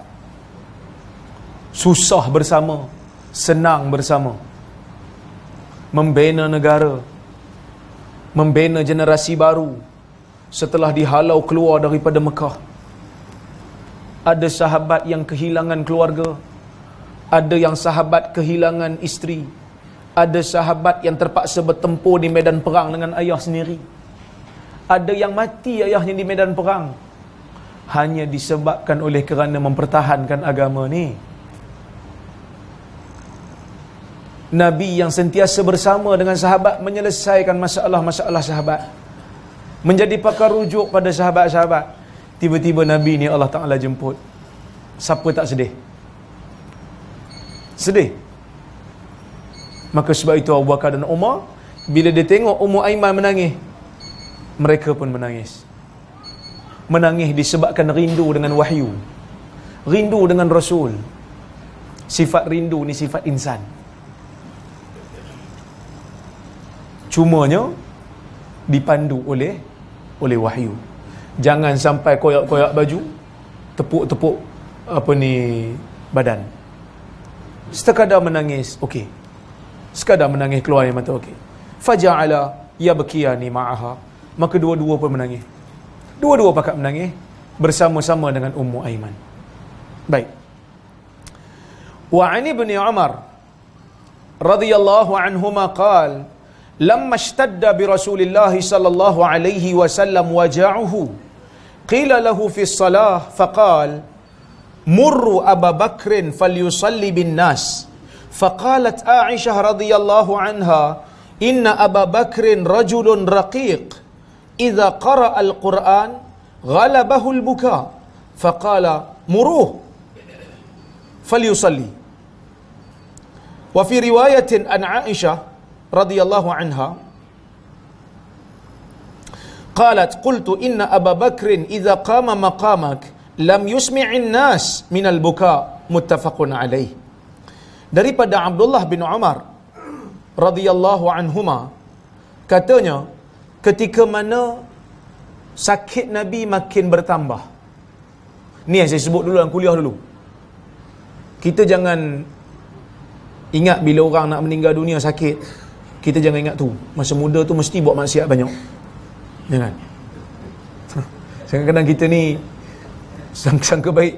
susah bersama, senang bersama, membina negara, membina generasi baru setelah dihalau keluar daripada Mekah. Ada sahabat yang kehilangan keluarga, ada yang sahabat kehilangan isteri, ada sahabat yang terpaksa bertempur di medan perang dengan ayah sendiri, ada yang mati ayahnya di medan perang, hanya disebabkan oleh kerana mempertahankan agama ni. Nabi yang sentiasa bersama dengan sahabat menyelesaikan masalah-masalah sahabat, menjadi pakar rujuk pada sahabat-sahabat. Tiba-tiba Nabi ni Allah Ta'ala jemput. Siapa tak sedih? Sedih. Maka sebab itu Abu Bakar dan Umar, bila dia tengok Ummu Aiman menangis, mereka pun menangis. Menangis disebabkan rindu dengan wahyu, rindu dengan Rasul. Sifat rindu ni sifat insan. Cumanya dipandu oleh wahyu. Jangan sampai koyak-koyak baju, tepuk-tepuk badan. Sekadar menangis, okey. Sekadar menangis keluar air mata, okey. Faja'ala yabkiyani ma'aha. Maka dua-dua pun menangis. Dua-dua pakat menangis bersama-sama dengan Ummu Aiman. Baik. Wa 'an ibni Umar radhiyallahu anhuma qala lamma ishtadda bi Rasulillah sallallahu alaihi wasallam waja'uhu qila lahu fi as-salah faqala murru Abu Bakr falyusalli bin nas faqalat Aisyah radhiyallahu anha inna Abu Bakr rajulun raqiq idza qara'a al-Quran ghalabahu al-buka faqala muruh falyusalli. Wa fi riwayatin an Aisyah radhiyallahu anha qalat qultu inna Abu Bakr idza qama maqamak lam yusmi'in nas minal buka muttafaqun alaih. Daripada Abdullah bin Umar radhiyallahu anhuma, katanya ketika mana sakit Nabi makin bertambah. Ni yang saya sebut dulu dalam kuliah dulu. Kita jangan ingat bila orang nak meninggal dunia sakit, kita jangan ingat tu. Masa muda tu mesti buat maksiat banyak. Jangan. Kadang-kadang kita ni sangka baik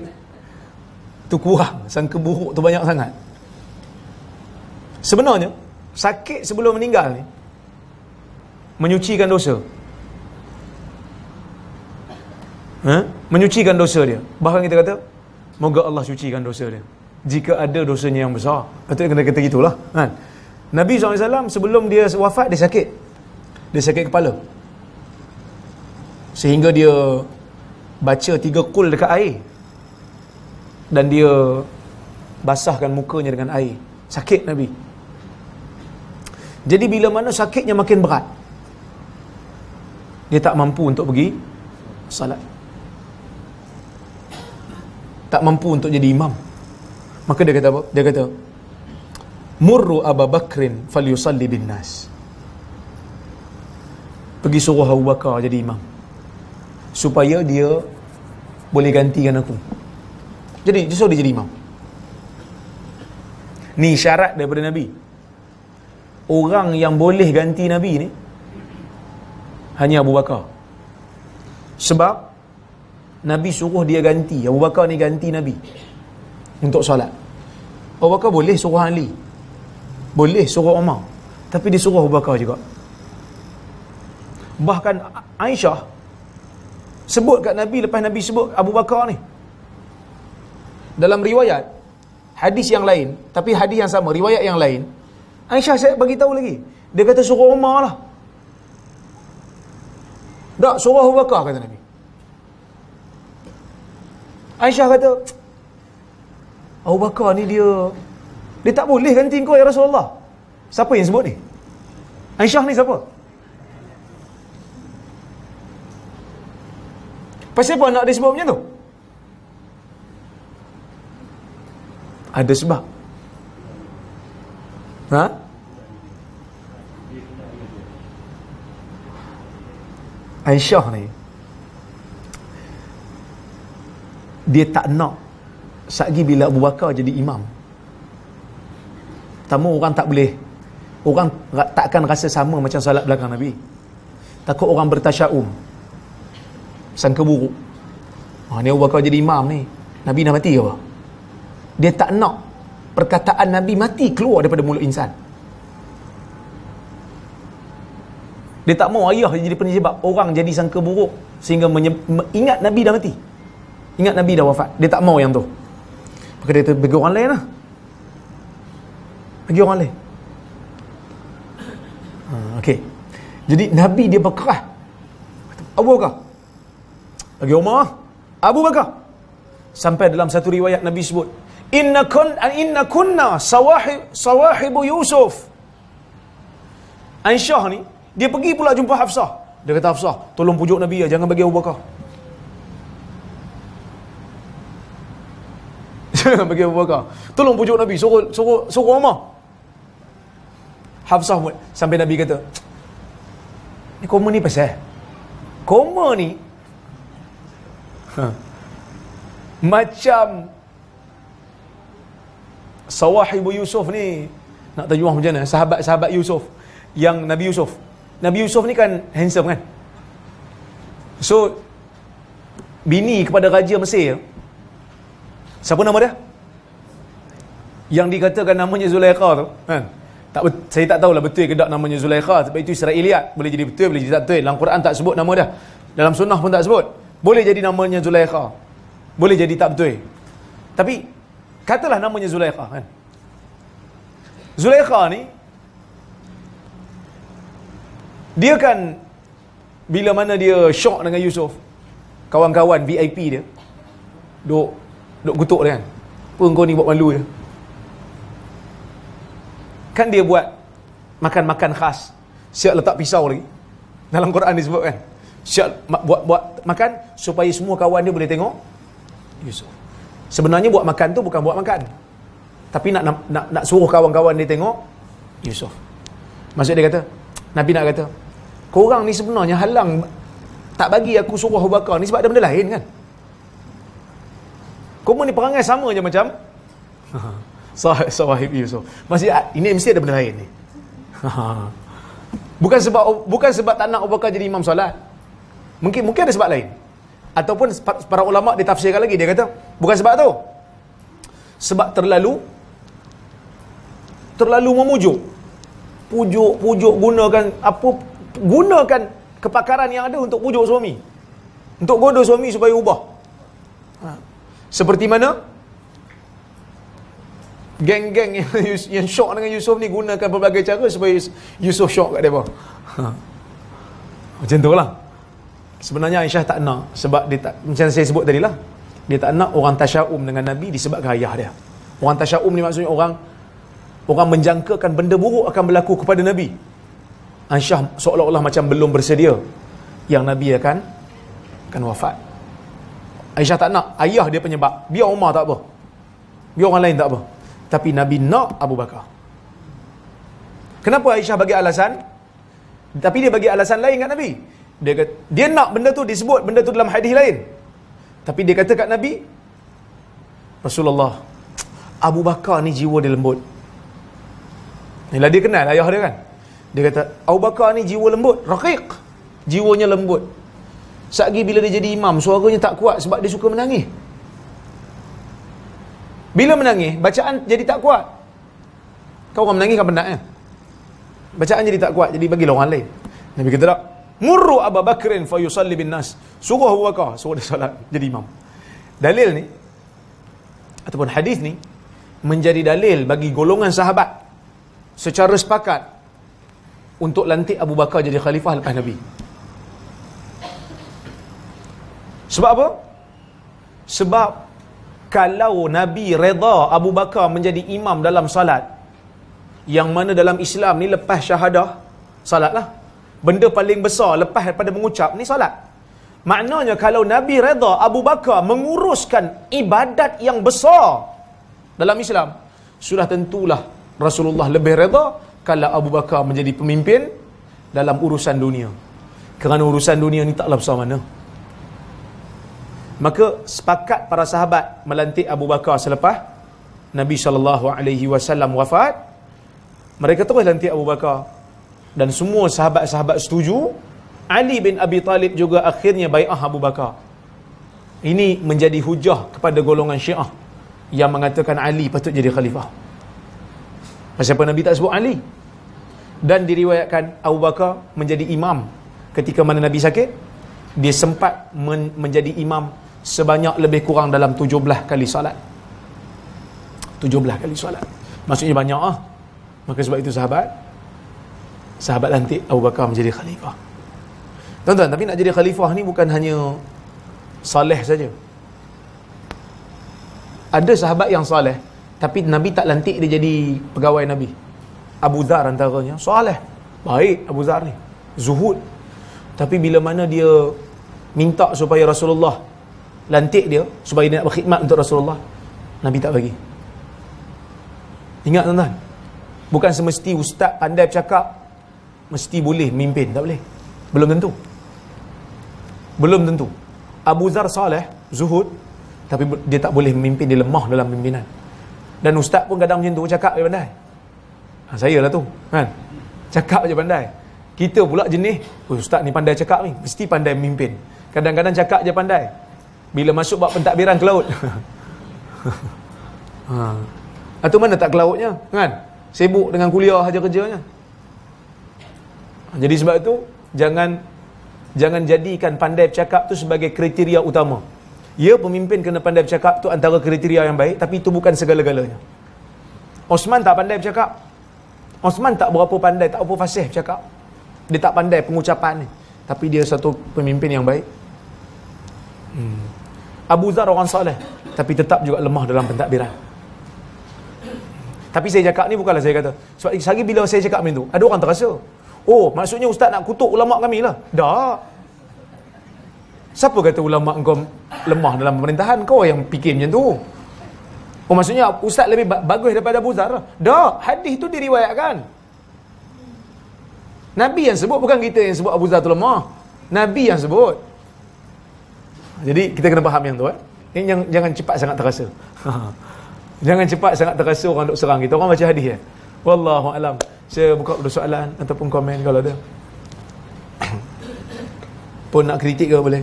tu kurang, sangka buruk tu banyak sangat. Sebenarnya sakit sebelum meninggal ni menyucikan dosa. Menyucikan dosa dia. Bahkan kita kata, moga Allah sucikan dosa dia. Jika ada dosanya yang besar, patut kena kata gitulah, kan? Nabi SAW sebelum dia wafat, dia sakit. Dia sakit kepala. Sehingga dia baca 3 qul dekat air. Dan dia basahkan mukanya dengan air. Sakit Nabi. Jadi bila mana sakitnya makin berat, dia tak mampu untuk pergi salat, tak mampu untuk jadi imam. Maka dia kata apa? Dia kata, murru Abu Bakrin falyusalli bin nas. Pergi suruh Abu Bakar jadi imam, supaya dia boleh gantikan aku. Jadi justru dia jadi imam. Ni syarat daripada Nabi. Orang yang boleh ganti Nabi ni hanya Abu Bakar. Sebab Nabi suruh dia ganti, Abu Bakar ni ganti Nabi untuk solat. Abu Bakar boleh suruh Ali, boleh suruh Umar, tapi dia suruh Abu Bakar juga. Bahkan Aisyah sebut kat Nabi lepas Nabi sebut Abu Bakar ni. Dalam riwayat hadis yang lain, tapi hadis yang sama, riwayat yang lain, Aisyah saya bagi tahu lagi. Dia kata suruh Umar lah. Tak, suruh Abu Bakar, kata Nabi. Aisyah kata, Abu Bakar ni dia tak boleh ganti kau ya Rasulullah. Siapa yang sebut ni? Aisyah ni siapa? Pasal apa nak dia sebut macam tu? Ada sebab. Ha? Aisyah ni dia tak nak satgi bila Abu Bakar jadi imam. Pertama, orang tak boleh, orang takkan rasa sama macam salat belakang Nabi. Takut orang bertasya'um, sangka buruk. Ni Abu Bakar jadi imam ni, Nabi dah mati ke apa? Dia tak nak perkataan Nabi mati keluar daripada mulut insan. Dia tak mau ayah jadi penyebab orang jadi sangka buruk sehingga ingat Nabi dah mati, ingat Nabi dah wafat. Dia tak mau yang tu. Maka dia kata, bagi orang lain lah, bagi orang lain. Okey. Jadi Nabi dia berkerah, Abu Bakar, bagi Umar, Abu Bakar. Sampai dalam satu riwayat Nabi sebut, inna kunna sawahibu Yusuf. Aisyah ni dia pergi pula jumpa Hafsah. Dia kata, Hafsah, tolong pujuk Nabi ya, jangan bagi Abu Bakar. Jangan bagi Abu Bakar. Tolong pujuk Nabi, suruh Umar. Hafsah buat sampai Nabi kata, ni koma ni pasal koma ni macam sawahibu Yusuf ni. Nak terjemah macam mana? Sahabat-sahabat Yusuf, yang Nabi Yusuf ni kan handsome kan. So bini kepada Raja Mesir, siapa nama dia? Yang dikatakan namanya Zulaikha tu kan? Saya tak tahulah betul ke tak namanya Zulaikha, sebab itu Israeliat. Boleh jadi betul, boleh jadi tak betul. Dalam Quran tak sebut nama dia, dalam sunnah pun tak sebut. Boleh jadi namanya Zulaikha, boleh jadi tak betul. Tapi katalah namanya Zulaikha kan. Zulaikha ni dia kan bila mana dia syok dengan Yusuf, kawan-kawan VIP dia duk kutuk dia kan, apa kau ni buat malu je. Kan dia buat makan-makan khas, siap letak pisau lagi. Dalam Quran disebut kan, siap buat makan supaya semua kawan dia boleh tengok Yusuf. Sebenarnya buat makan tu bukan buat makan, tapi nak suruh kawan-kawan dia tengok Yusuf. Maksud dia kata, Nabi nak kata, korang ni sebenarnya halang tak bagi aku suruh Abu Bakar ni sebab ada benda lain kan. Korang ni perangai sama je macam sahib Yusuf. Ini mesti ada benda lain ni. Bukan sebab tak nak Abu Bakar jadi imam solat. Mungkin ada sebab lain. Ataupun para ulama ditafsirkan lagi, dia kata bukan sebab tu. Sebab terlalu memujuk. Pujuk gunakan kepakaran yang ada untuk pujuk suami, untuk goda suami supaya ubah. Seperti mana geng-geng yang syok dengan Yusuf ni gunakan berbagai cara supaya Yusuf syok kat mereka. Macam tu lah. Sebenarnya Aisyah tak nak, sebab dia tak, macam saya sebut tadi lah, dia tak nak orang tasya'um dengan Nabi disebabkan ayah dia. Orang tasya'um ni maksudnya orang menjangkakan benda buruk akan berlaku kepada Nabi. Aisyah seolah-olah macam belum bersedia yang Nabi akan wafat. Aisyah tak nak ayah dia penyebab. Biar Umar tak apa, biar orang lain tak apa, tapi Nabi nak Abu Bakar. Kenapa Aisyah bagi alasan? Tapi dia bagi alasan lain kat Nabi. Dia nak benda tu disebut, benda tu dalam hadis lain, tapi dia kata kat Nabi, Rasulullah, Abu Bakar ni jiwa dia lembut. Inilah dia kenal ayah dia kan. Dia kata Abu Bakar ni jiwa lembut, raqiq, jiwanya lembut. Satgi bila dia jadi imam, suaranya tak kuat sebab dia suka menangis. Bila menangis, bacaan jadi tak kuat. Kau orang menangis kan penat kan? Bacaan jadi tak kuat, jadi bagilah orang lain. Nabi kata tak, murru Abu Bakrin fa yusalli bin nas. Suruh Abu Bakar, suruh dia solat jadi imam. Dalil ni ataupun hadis ni menjadi dalil bagi golongan sahabat secara sepakat untuk lantik Abu Bakar jadi khalifah lepas Nabi. Sebab apa? Sebab kalau Nabi reda Abu Bakar menjadi imam dalam salat, yang mana dalam Islam ni lepas syahadah, salat lah. Benda paling besar lepas daripada mengucap ni salat. Maknanya kalau Nabi reda Abu Bakar menguruskan ibadat yang besar dalam Islam, sudah tentulah Rasulullah lebih reda kalau Abu Bakar menjadi pemimpin dalam urusan dunia. Kerana urusan dunia ni taklah besar mana. Maka sepakat para sahabat melantik Abu Bakar selepas Nabi SAW wafat. Mereka terus lantik Abu Bakar. Dan semua sahabat-sahabat setuju. Ali bin Abi Talib juga akhirnya bai'ah Abu Bakar. Ini menjadi hujah kepada golongan Syiah yang mengatakan Ali patut jadi khalifah. Pasal apa Nabi tak sebut Ali? Dan diriwayatkan Abu Bakar menjadi imam ketika mana Nabi sakit. Dia sempat menjadi imam sebanyak lebih kurang dalam 17 kali solat. 17 kali solat. Maksudnya banyak ah. Maka sebab itu sahabat lantik Abu Bakar menjadi khalifah. Tuan-tuan, tapi nak jadi khalifah ni bukan hanya saleh saja. Ada sahabat yang saleh tapi Nabi tak lantik dia jadi pegawai Nabi. Abu Dhar antaranya, saleh. Baik Abu Dhar ni. Zuhud. Tapi bila mana dia minta supaya Rasulullah lantik dia supaya dia nak berkhidmat untuk Rasulullah, Nabi tak bagi. Ingat tuan-tuan, bukan semesti ustaz pandai bercakap mesti boleh memimpin, tak boleh. Belum tentu. Belum tentu. Abu Dhar saleh, zuhud, tapi dia tak boleh memimpin, dia lemah dalam pimpinan. Dan ustaz pun kadang macam tu, cakap je pandai. Saya lah tu, kan? Cakap je pandai. Kita pula jenis, ustaz ni pandai cakap ni, mesti pandai memimpin. Kadang-kadang cakap je pandai. Bila masuk bab pentadbiran ke laut. Atau mana tak ke lautnya, kan? Sibuk dengan kuliah aja kerjanya. Jadi sebab itu jangan jadikan pandai bercakap tu sebagai kriteria utama. Ya, pemimpin kena pandai bercakap tu antara kriteria yang baik, tapi itu bukan segala-galanya. Osman tak pandai bercakap. Osman tak berapa pandai, tak berapa fasih bercakap. Dia tak pandai pengucapan ni, tapi dia satu pemimpin yang baik. Abu Dhar orang soleh, tapi tetap juga lemah dalam pentadbiran. Tapi saya cakap ni bukanlah saya kata. Sebab sehari bila saya cakap macam tu, ada orang terasa, oh, maksudnya ustaz nak kutuk ulama' kami lah. Tak. Siapa kata ulama' kau lemah dalam pemerintahan? Kau yang fikir macam tu. Oh, maksudnya ustaz lebih bagus daripada Abu Dhar lah. Tak. Hadis tu diriwayatkan. Nabi yang sebut, bukan kita yang sebut Abu Dhar tu lemah. Nabi yang sebut. Jadi kita kena faham yang tu. Ini jangan cepat sangat terasa. Jangan cepat sangat terasa orang duk serang kita. Orang baca hadis ya. Wallahu alam. Saya buka dulu soalan ataupun komen kalau ada. Pun nak kritik ke boleh.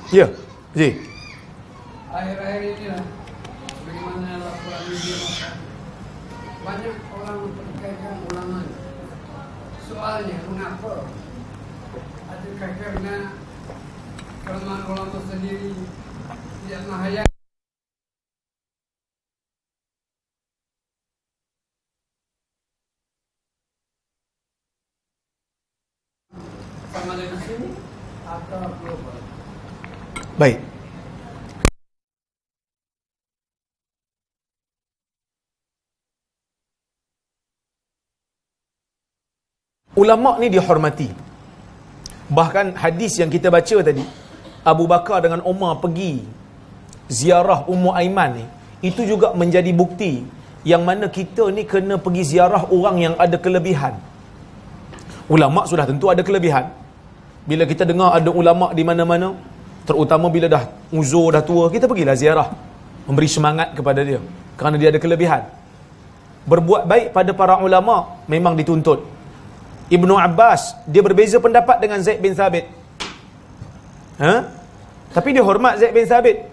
Ya, Ji. Akhir-akhir ini lah, bagaimana laporan media massa, banyak orang mempertikaikan ulama. Soalnya, mengapa? Adakah karena kelemahan ulama sendiri tidak menghayati sama ada di sini atau global? Baik. Ulama' ni dihormati. Bahkan hadis yang kita baca tadi, Abu Bakar dengan Umar pergi ziarah Ummu Aiman ni, itu juga menjadi bukti yang mana kita ni kena pergi ziarah orang yang ada kelebihan. Ulama' sudah tentu ada kelebihan. Bila kita dengar ada ulama' di mana-mana, terutama bila dah uzur, dah tua, kita pergilah ziarah, memberi semangat kepada dia kerana dia ada kelebihan. berbuat baik pada para ulama memang dituntut. Ibnu Abbas dia berbeza pendapat dengan Zaid bin Thabit. Tapi dia hormat Zaid bin Thabit.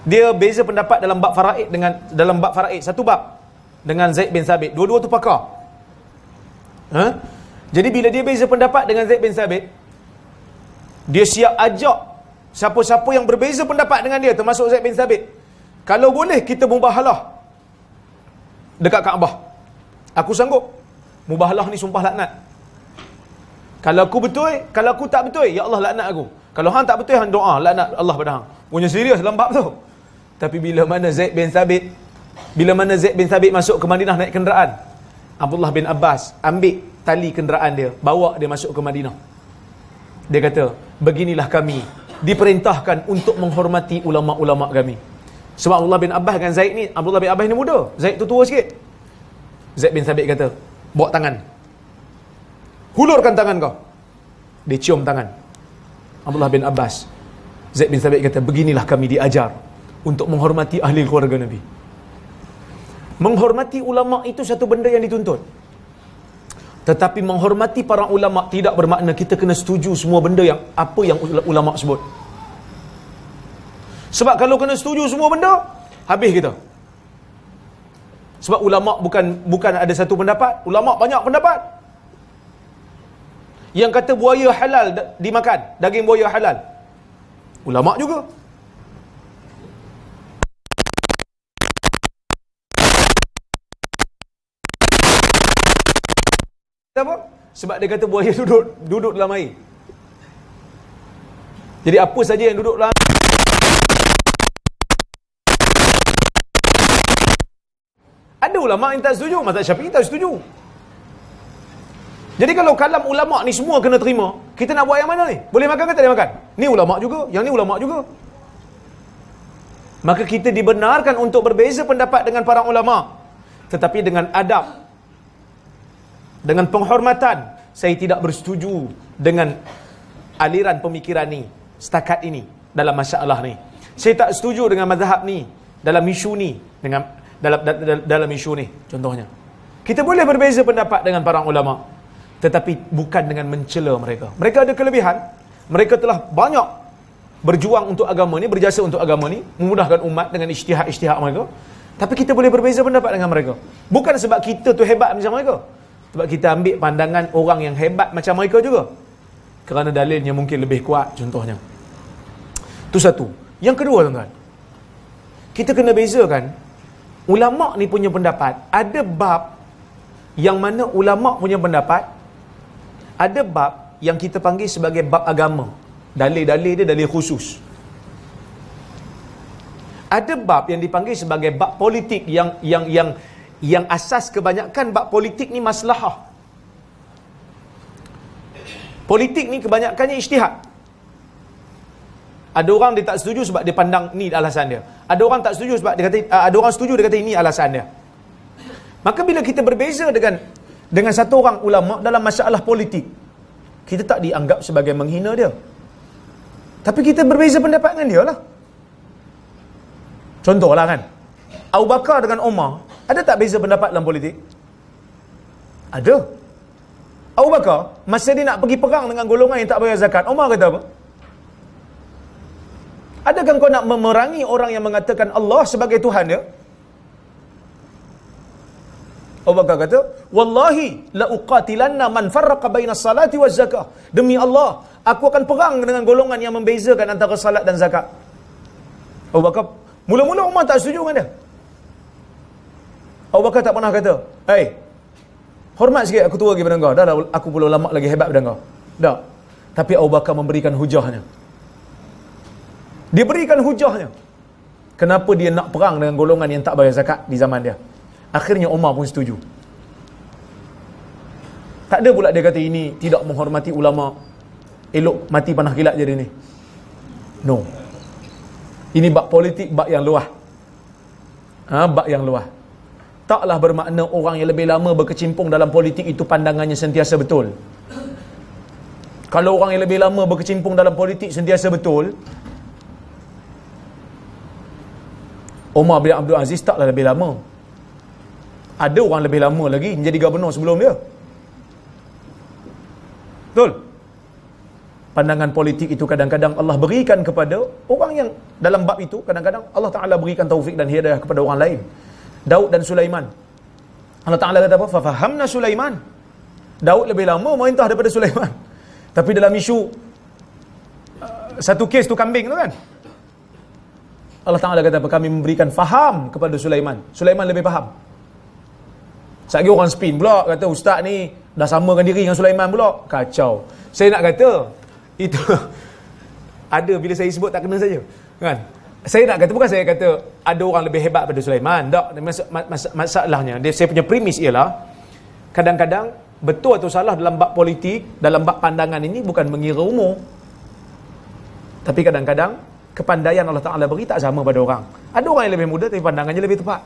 Dia beza pendapat dalam bab faraid satu bab dengan Zaid bin Thabit. Dua-dua tu pakar. Jadi bila dia beza pendapat dengan Zaid bin Thabit, dia siap ajak siapa-siapa yang berbeza pendapat dengan dia, termasuk Zaid bin Thabit. Kalau boleh kita mubahalah dekat Kaabah. Aku sanggup. Mubahalah ni sumpah laknat. Kalau aku betul, kalau aku tak betul, ya Allah laknat aku. Kalau hang tak betul, hang doa laknat Allah pada hang. Punya serius dalam bab tu. Tapi bila mana Zaid bin Thabit masuk ke Madinah naik kenderaan, Abdullah bin Abbas ambil tali kenderaan dia, bawa dia masuk ke Madinah. Dia kata, beginilah kami diperintahkan untuk menghormati ulama-ulama kami. Sebab Abdullah bin Abbas dengan Zaid ni, Abdullah bin Abbas ni muda, Zaid tu tua sikit. Zaid bin Thabit kata, bawa tangan, hulurkan tangan kau. Dia cium tangan Abdullah bin Abbas. Zaid bin Thabit kata, beginilah kami diajar untuk menghormati ahli keluarga Nabi. Menghormati ulama itu satu benda yang dituntut. Tetapi menghormati para ulama tidak bermakna kita kena setuju semua benda yang apa yang ulama sebut. Sebab kalau kena setuju semua benda, habis kita. Sebab ulama bukan ada satu pendapat, ulama banyak pendapat. Yang kata buaya halal dimakan, daging buaya halal, ulama juga. Kenapa? Sebab dia kata buaya duduk dalam air. Jadi apa saja yang duduk dalam ada ulama yang tak setuju, mazhab Syafi'i tak setuju. Jadi kalau kalam ulama ni semua kena terima, kita nak buat yang mana ni? Boleh makan ke tak boleh makan? Ni ulama juga, yang ni ulama juga. Maka kita dibenarkan untuk berbeza pendapat dengan para ulama, tetapi dengan adab, dengan penghormatan. Saya tidak bersetuju dengan aliran pemikiran ni setakat ini dalam masalah ni. Saya tak setuju dengan mazhab ni dalam isu ni, dengan dalam isu ni contohnya. Kita boleh berbeza pendapat dengan para ulama, tetapi bukan dengan mencela mereka. Mereka ada kelebihan, mereka telah banyak berjuang untuk agama ni, berjasa untuk agama ni, memudahkan umat dengan ijtihad mereka. Tapi kita boleh berbeza pendapat dengan mereka, bukan sebab kita tu hebat macam mereka, sebab kita ambil pandangan orang yang hebat macam mereka juga, kerana dalilnya mungkin lebih kuat contohnya. Itu satu. Yang kedua tuan-tuan, kita kena bezakan ulama ni punya pendapat. Ada bab yang mana ulama punya pendapat, ada bab yang kita panggil sebagai bab agama. Dalil-dalil dia dalil khusus. Ada bab yang dipanggil sebagai bab politik yang asas kebanyakan bab politik ni maslahah. Politik ni kebanyakannya ijtihad. Ada orang dia tak setuju sebab dia pandang ni alasan dia. Ada orang tak setuju sebab dia kata, ada orang setuju dia kata ini alasan dia. Maka bila kita berbeza dengan satu orang ulama dalam masalah politik, kita tak dianggap sebagai menghina dia, tapi kita berbeza pendapat dengan dia lah. Contohlah kan, Abu Bakar dengan Umar, ada tak beza pendapat dalam politik? Ada. Abu Bakar masa dia nak pergi perang dengan golongan yang tak bayar zakat, Umar kata apa? Adakah kau nak memerangi orang yang mengatakan Allah sebagai Tuhan dia? Abu Bakar kata, wallahi la uqatilanna man farraqa baina salati waz zakah. Demi Allah, aku akan perang dengan golongan yang membezakan antara salat dan zakat. Abu Bakar, mula-mula Umar tak setuju dengan dia. Abu Bakar tak pernah kata, "Hey, hormat sikit, aku tua lagi pada kau. Dah lah, aku pula ulama lagi hebat pada kau." Tak. Tapi Abu Bakar memberikan hujahnya. Dia berikan hujahnya. Kenapa dia nak perang dengan golongan yang tak bayar zakat di zaman dia? Akhirnya Umar pun setuju. Tak ada pula dia kata ini tidak menghormati ulama, elok mati panah kilat je dia ni. No. Ini bab politik, bab yang luas. Bab yang luas. Taklah bermakna orang yang lebih lama berkecimpung dalam politik itu pandangannya sentiasa betul. Kalau orang yang lebih lama berkecimpung dalam politik sentiasa betul, Umar bin Abdul Aziz taklah lebih lama. Ada orang lebih lama lagi menjadi gubernur sebelum dia. Betul? Pandangan politik itu kadang-kadang Allah berikan kepada orang yang dalam bab itu, kadang-kadang Allah Ta'ala berikan taufik dan hidayah kepada orang lain. Daud dan Sulaiman. Allah Ta'ala kata apa? Fafahamna Sulaiman. Daud lebih lama merintah daripada Sulaiman. Tapi dalam isu satu kes tu kambing tu kan, Allah Ta'ala kata apa? Kami memberikan faham kepada Sulaiman. Sulaiman lebih faham. Sekali orang spin pula kata ustaz ni dah samakan diri dengan Sulaiman pula. Kacau. Saya nak kata itu ada bila saya sebut tak kena saja kan. Saya nak kata, bukan saya kata ada orang lebih hebat pada Sulaiman. Tak, masalahnya saya punya premis ialah kadang-kadang betul atau salah dalam bab politik, dalam bab pandangan ini bukan mengira umur. Tapi kadang-kadang kepandaian Allah Ta'ala beri tak sama pada orang. Ada orang yang lebih muda tapi pandangannya lebih tepat.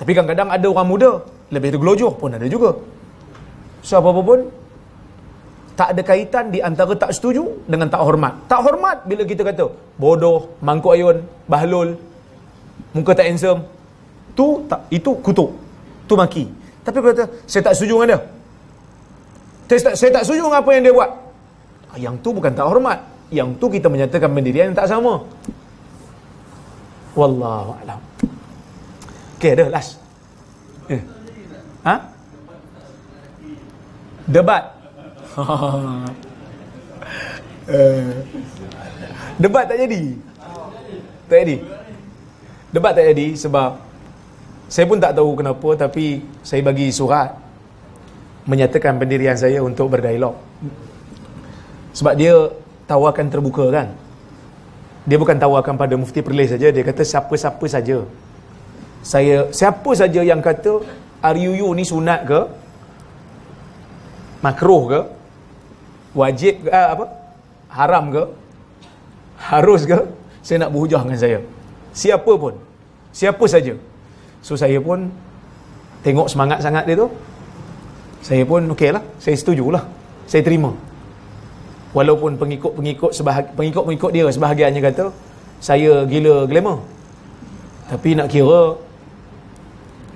Tapi kadang-kadang ada orang muda lebih tergelojor pun ada juga. So apa-apa pun tak ada kaitan di antara tak setuju dengan tak hormat. Tak hormat bila kita kata bodoh, mangkuk ayun, bahlul, muka tak handsome, tu tak, itu kutuk, tu maki. Tapi bila kata saya tak setuju dengan dia, saya tak setuju dengan apa yang dia buat, yang tu bukan tak hormat. Yang tu kita menyatakan pendirian yang tak sama. Wallahu a'lam. Okey, dah last. Ha? Debat. Debat tak jadi. Tak jadi. Debat tak jadi sebab saya pun tak tahu kenapa, tapi saya bagi surat menyatakan pendirian saya untuk berdialog. Sebab dia tawarkan terbuka kan. Dia bukan tawarkan pada Mufti Perlis saja, dia kata siapa-siapa saja. Siapa saja yang kata RUU ni sunat ke, makruh ke, wajib ke, haram ke, harus ke, saya nak berhujah dengan saya. Siapa pun, siapa saja. So saya pun tengok semangat sangat dia tu, saya pun okey lah, saya setujulah, saya terima. Walaupun pengikut dia sebahagiannya kata saya gila glamour, tapi nak kira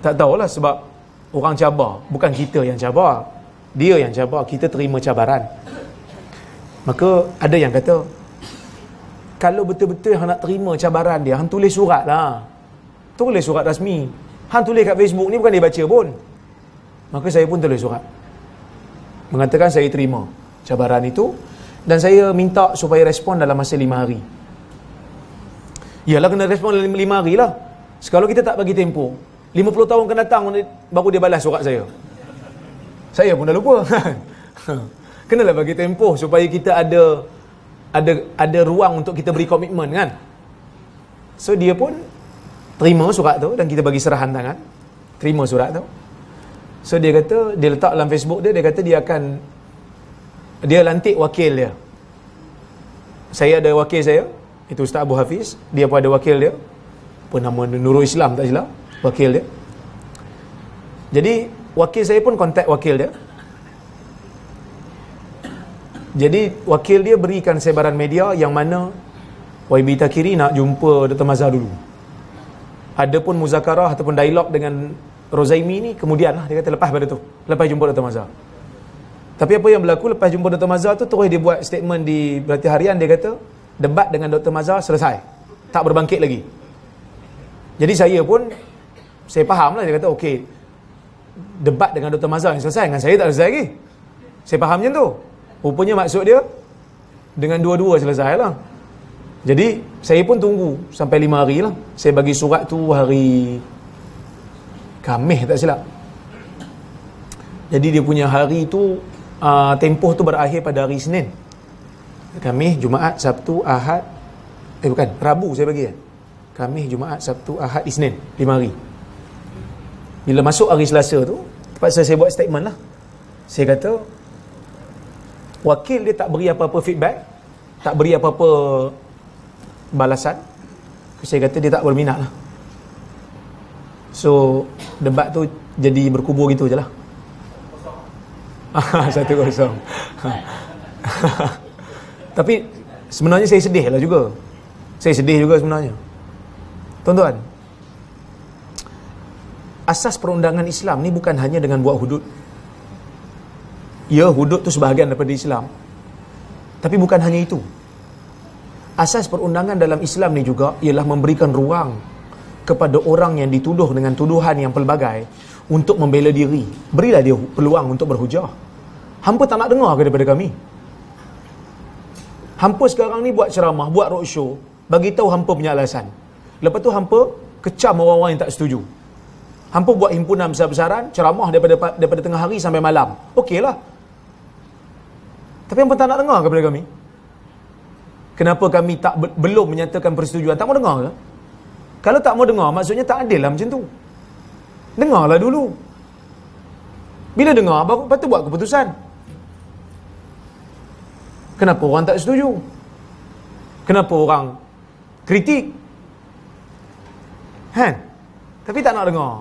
tak tahulah, sebab orang cabar, bukan kita yang cabar, dia yang cabar, kita terima cabaran. Maka ada yang kata kalau betul-betul hang nak terima cabaran dia, hang tulis surat lah, tulis surat rasmi. Hang tulis kat Facebook ni bukan dia baca pun. Maka saya pun tulis surat mengatakan saya terima cabaran itu, dan saya minta supaya respon dalam masa 5 hari. Yalah, kena respon dalam 5 hari lah. Kalau kita tak bagi tempoh, 50 tahun akan datang baru dia balas surat saya. Saya pun dah lupa. Kenalah bagi tempoh supaya kita ada ruang untuk kita beri komitmen kan. So dia pun terima surat tu dan kita bagi serahan tangan. Terima surat tu. So dia kata, dia letak dalam Facebook dia, dia kata dia lantik wakil dia. Saya ada wakil saya, itu Ustaz Abu Hafiz. Dia pun ada wakil dia, apa nama, Nurul Islam tak silap, wakil dia. Jadi wakil saya pun kontak wakil dia. Jadi wakil dia berikan sebaran media yang mana YB Takiri nak jumpa Dr. Mazhar dulu. Ada pun muzakarah ataupun dialog dengan Rozaimi ni kemudian lah, dia kata lepas pada tu, lepas jumpa Dr. Mazhar. Tapi apa yang berlaku lepas jumpa Dr. Mazhar tu, terus dia buat statement di Berita Harian, dia kata debat dengan Dr. Mazhar selesai, tak berbangkit lagi. Jadi saya pun, saya faham lah, dia kata okey, debat dengan Dr. Mazhar yang selesai, dengan saya tak selesai lagi. Saya faham macam tu. Rupanya maksud dia dengan dua-dua selesai lah. Jadi saya pun tunggu sampai 5 hari lah. Saya bagi surat tu hari Khamis tak silap. Jadi dia punya hari tu, tempoh tu berakhir pada hari Isnin. Khamis, Jumaat, Sabtu, Ahad, bukan, Rabu saya bagi kan. Khamis, Jumaat, Sabtu, Ahad, Isnin, 5 hari. Bila masuk hari Selasa tu, terpaksa saya buat statement lah. Saya kata wakil dia tak beri apa-apa feedback, tak beri apa-apa balasan. Saya kata dia tak berminat lah. So debat tu jadi berkubur gitu je lah. 1-0. Tapi sebenarnya saya sedih lah juga. Saya sedih juga sebenarnya. Tuan-tuan, asas perundangan Islam ni bukan hanya dengan buat hudud. Ya, hudud tu sebahagian daripada Islam. Tapi bukan hanya itu. Asas perundangan dalam Islam ni juga ialah memberikan ruang kepada orang yang dituduh dengan tuduhan yang pelbagai untuk membela diri. Berilah dia peluang untuk berhujah. Hampa tak nak dengar ke daripada kami? Hampa sekarang ni buat ceramah, buat roadshow, bagi tahu hampa punya alasan. Lepas tu hampa kecam orang-orang yang tak setuju. Hampa buat himpunan besar-besaran, ceramah daripada tengah hari sampai malam. Okeylah. Tapi hampa tak nak dengar kepada kami. Kenapa kami belum menyatakan persetujuan? Tak mau dengar ke? Kalau tak mau dengar, maksudnya tak adil lah macam tu. Dengarlah dulu. Bila dengar, baru lepas tu buat keputusan. Kenapa orang tak setuju? Kenapa orang kritik? Kan? Tapi tak nak dengar.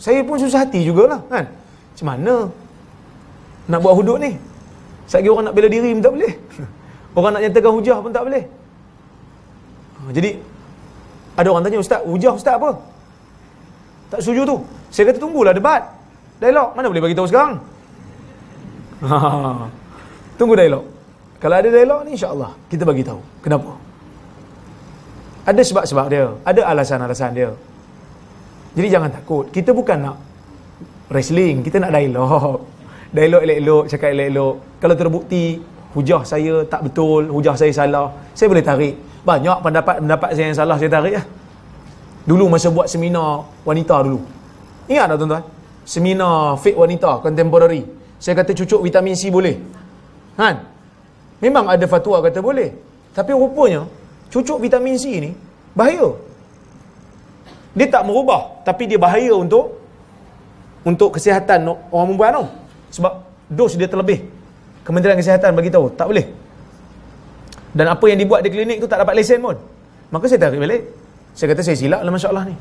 Saya pun susah hati jugalah. Kan? Macam mana nak buat hudud ni? Satgi orang nak bela diri pun tak boleh. Orang nak nyatakan hujah pun tak boleh. Jadi ada orang tanya, Ustaz, hujah Ustaz apa? Tak setuju tu. Saya kata tunggulah debat, dialog. Mana boleh bagi tahu sekarang? Tunggu dialog. Kalau ada dialog ni, insya-Allah kita bagi tahu. Kenapa? Ada sebab-sebab dia, ada alasan-alasan dia. Jadi jangan takut. Kita bukan nak wrestling, kita nak dialog. Dialog elok-elok, cakap elok-elok. Kalau terbukti hujah saya tak betul, hujah saya salah, saya boleh tarik. Banyak pendapat saya yang salah, saya tarik lah. Dulu masa buat seminar wanita dulu, ingat tak tuan-tuan? Seminar fake wanita, contemporary, saya kata cucuk vitamin C boleh, kan? Memang ada fatwa kata boleh. Tapi rupanya cucuk vitamin C ni bahaya. Dia tak merubah, tapi dia bahaya untuk kesihatan orang perempuan tu. Sebab dos dia terlebih. Kementerian Kesihatan bagi tahu tak boleh. Dan apa yang dibuat di klinik tu tak dapat lesen pun. Maka saya tarik balik. Saya kata saya silap lah masalah ni.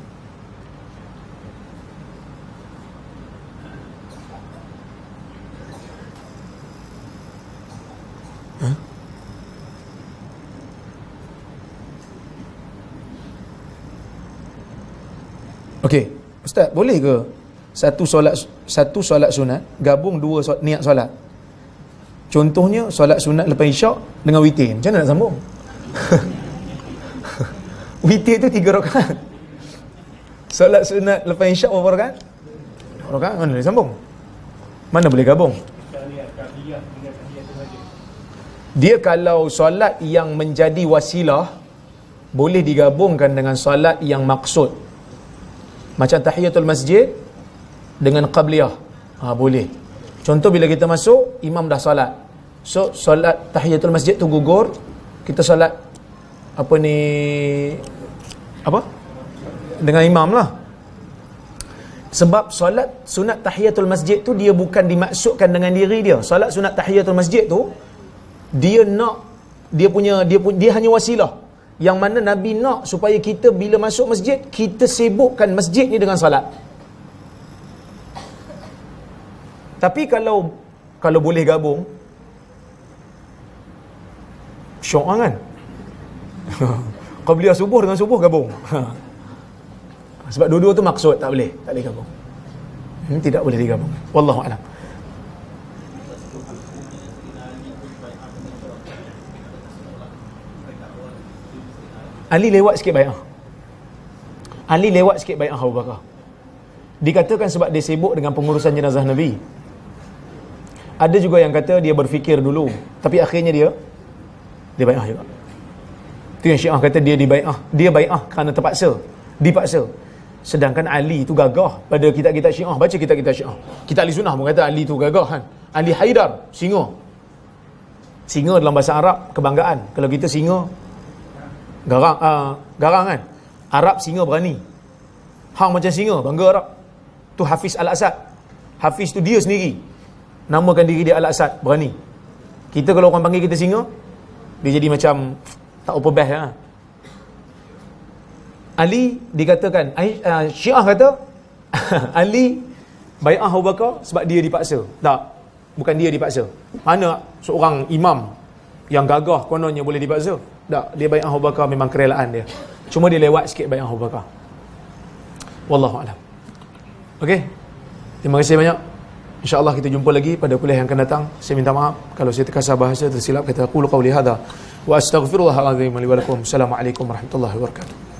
Okey, Ustaz, boleh ke satu solat sunat gabung dua niat solat? Contohnya solat sunat lepas isyak dengan witir. Macam mana nak sambung? Witir tu 3 rakaat. Solat sunat lepas isyak berapa rakaat? 2 rakaat. Mana boleh sambung? Mana boleh gabung? Dia kalau solat yang menjadi wasilah boleh digabungkan dengan solat yang maksud. Macam tahiyatul masjid dengan qabliyah. Boleh. Contoh bila kita masuk, imam dah solat. So, solat tahiyatul masjid tu gugur, kita solat dengan imam lah. Sebab solat sunat tahiyatul masjid tu dia bukan dimaksudkan dengan diri dia. Solat sunat tahiyatul masjid tu dia nak dia hanya wasilah. Yang mana Nabi nak supaya kita bila masuk masjid, kita sibukkan masjid ni dengan solat. Tapi kalau boleh gabung, syok kan? Qabliyah subuh dengan subuh gabung. Sebab dua-dua tu maksud, tak boleh gabung. Tidak boleh digabung. Wallahu a'lam. Ali lewat sikit bai'ah. Abu Bakar. Dikatakan sebab dia sibuk dengan pengurusan jenazah Nabi. Ada juga yang kata dia berfikir dulu, tapi akhirnya dia bai'ah juga. Itu yang Syiah kata dia dibai'ah. Dia bai'ah kerana dipaksa. Sedangkan Ali tu gagah. Pada kitab-kitab Syiah, baca kitab-kitab Syiah. Kitab Ahli Sunnah pun kata Ali tu gagah kan. Ali Haidar, singa. Singa dalam bahasa Arab kebanggaan. Kalau kita singa garang kan. Arab singa berani. Hang macam singa, bangga Arab. Tu Hafiz Al-Asad. Hafiz tu dia sendiri namakan diri dia Al-Asad, berani. Kita kalau orang panggil kita singa, dia jadi macam tak apa best lah. Ali dikatakan, Syiah kata Ali bai'ah Abu Bakar sebab dia dipaksa. Tak, bukan dia dipaksa. Mana seorang imam yang gagah kononnya boleh dipaksa? Tak, dia bai'ah Abu Bakar memang kerelaan dia. Cuma dia lewat sikit bai'ah Abu Bakar. Wallahu a'lam. Okey. Terima kasih banyak. InsyaAllah kita jumpa lagi pada kuliah yang akan datang. Saya minta maaf kalau saya terkasar bahasa tersilap. Kata qulu qawli hadha wa astaghfirullahal azim li wa lakum. Assalamualaikum warahmatullahi wabarakatuh.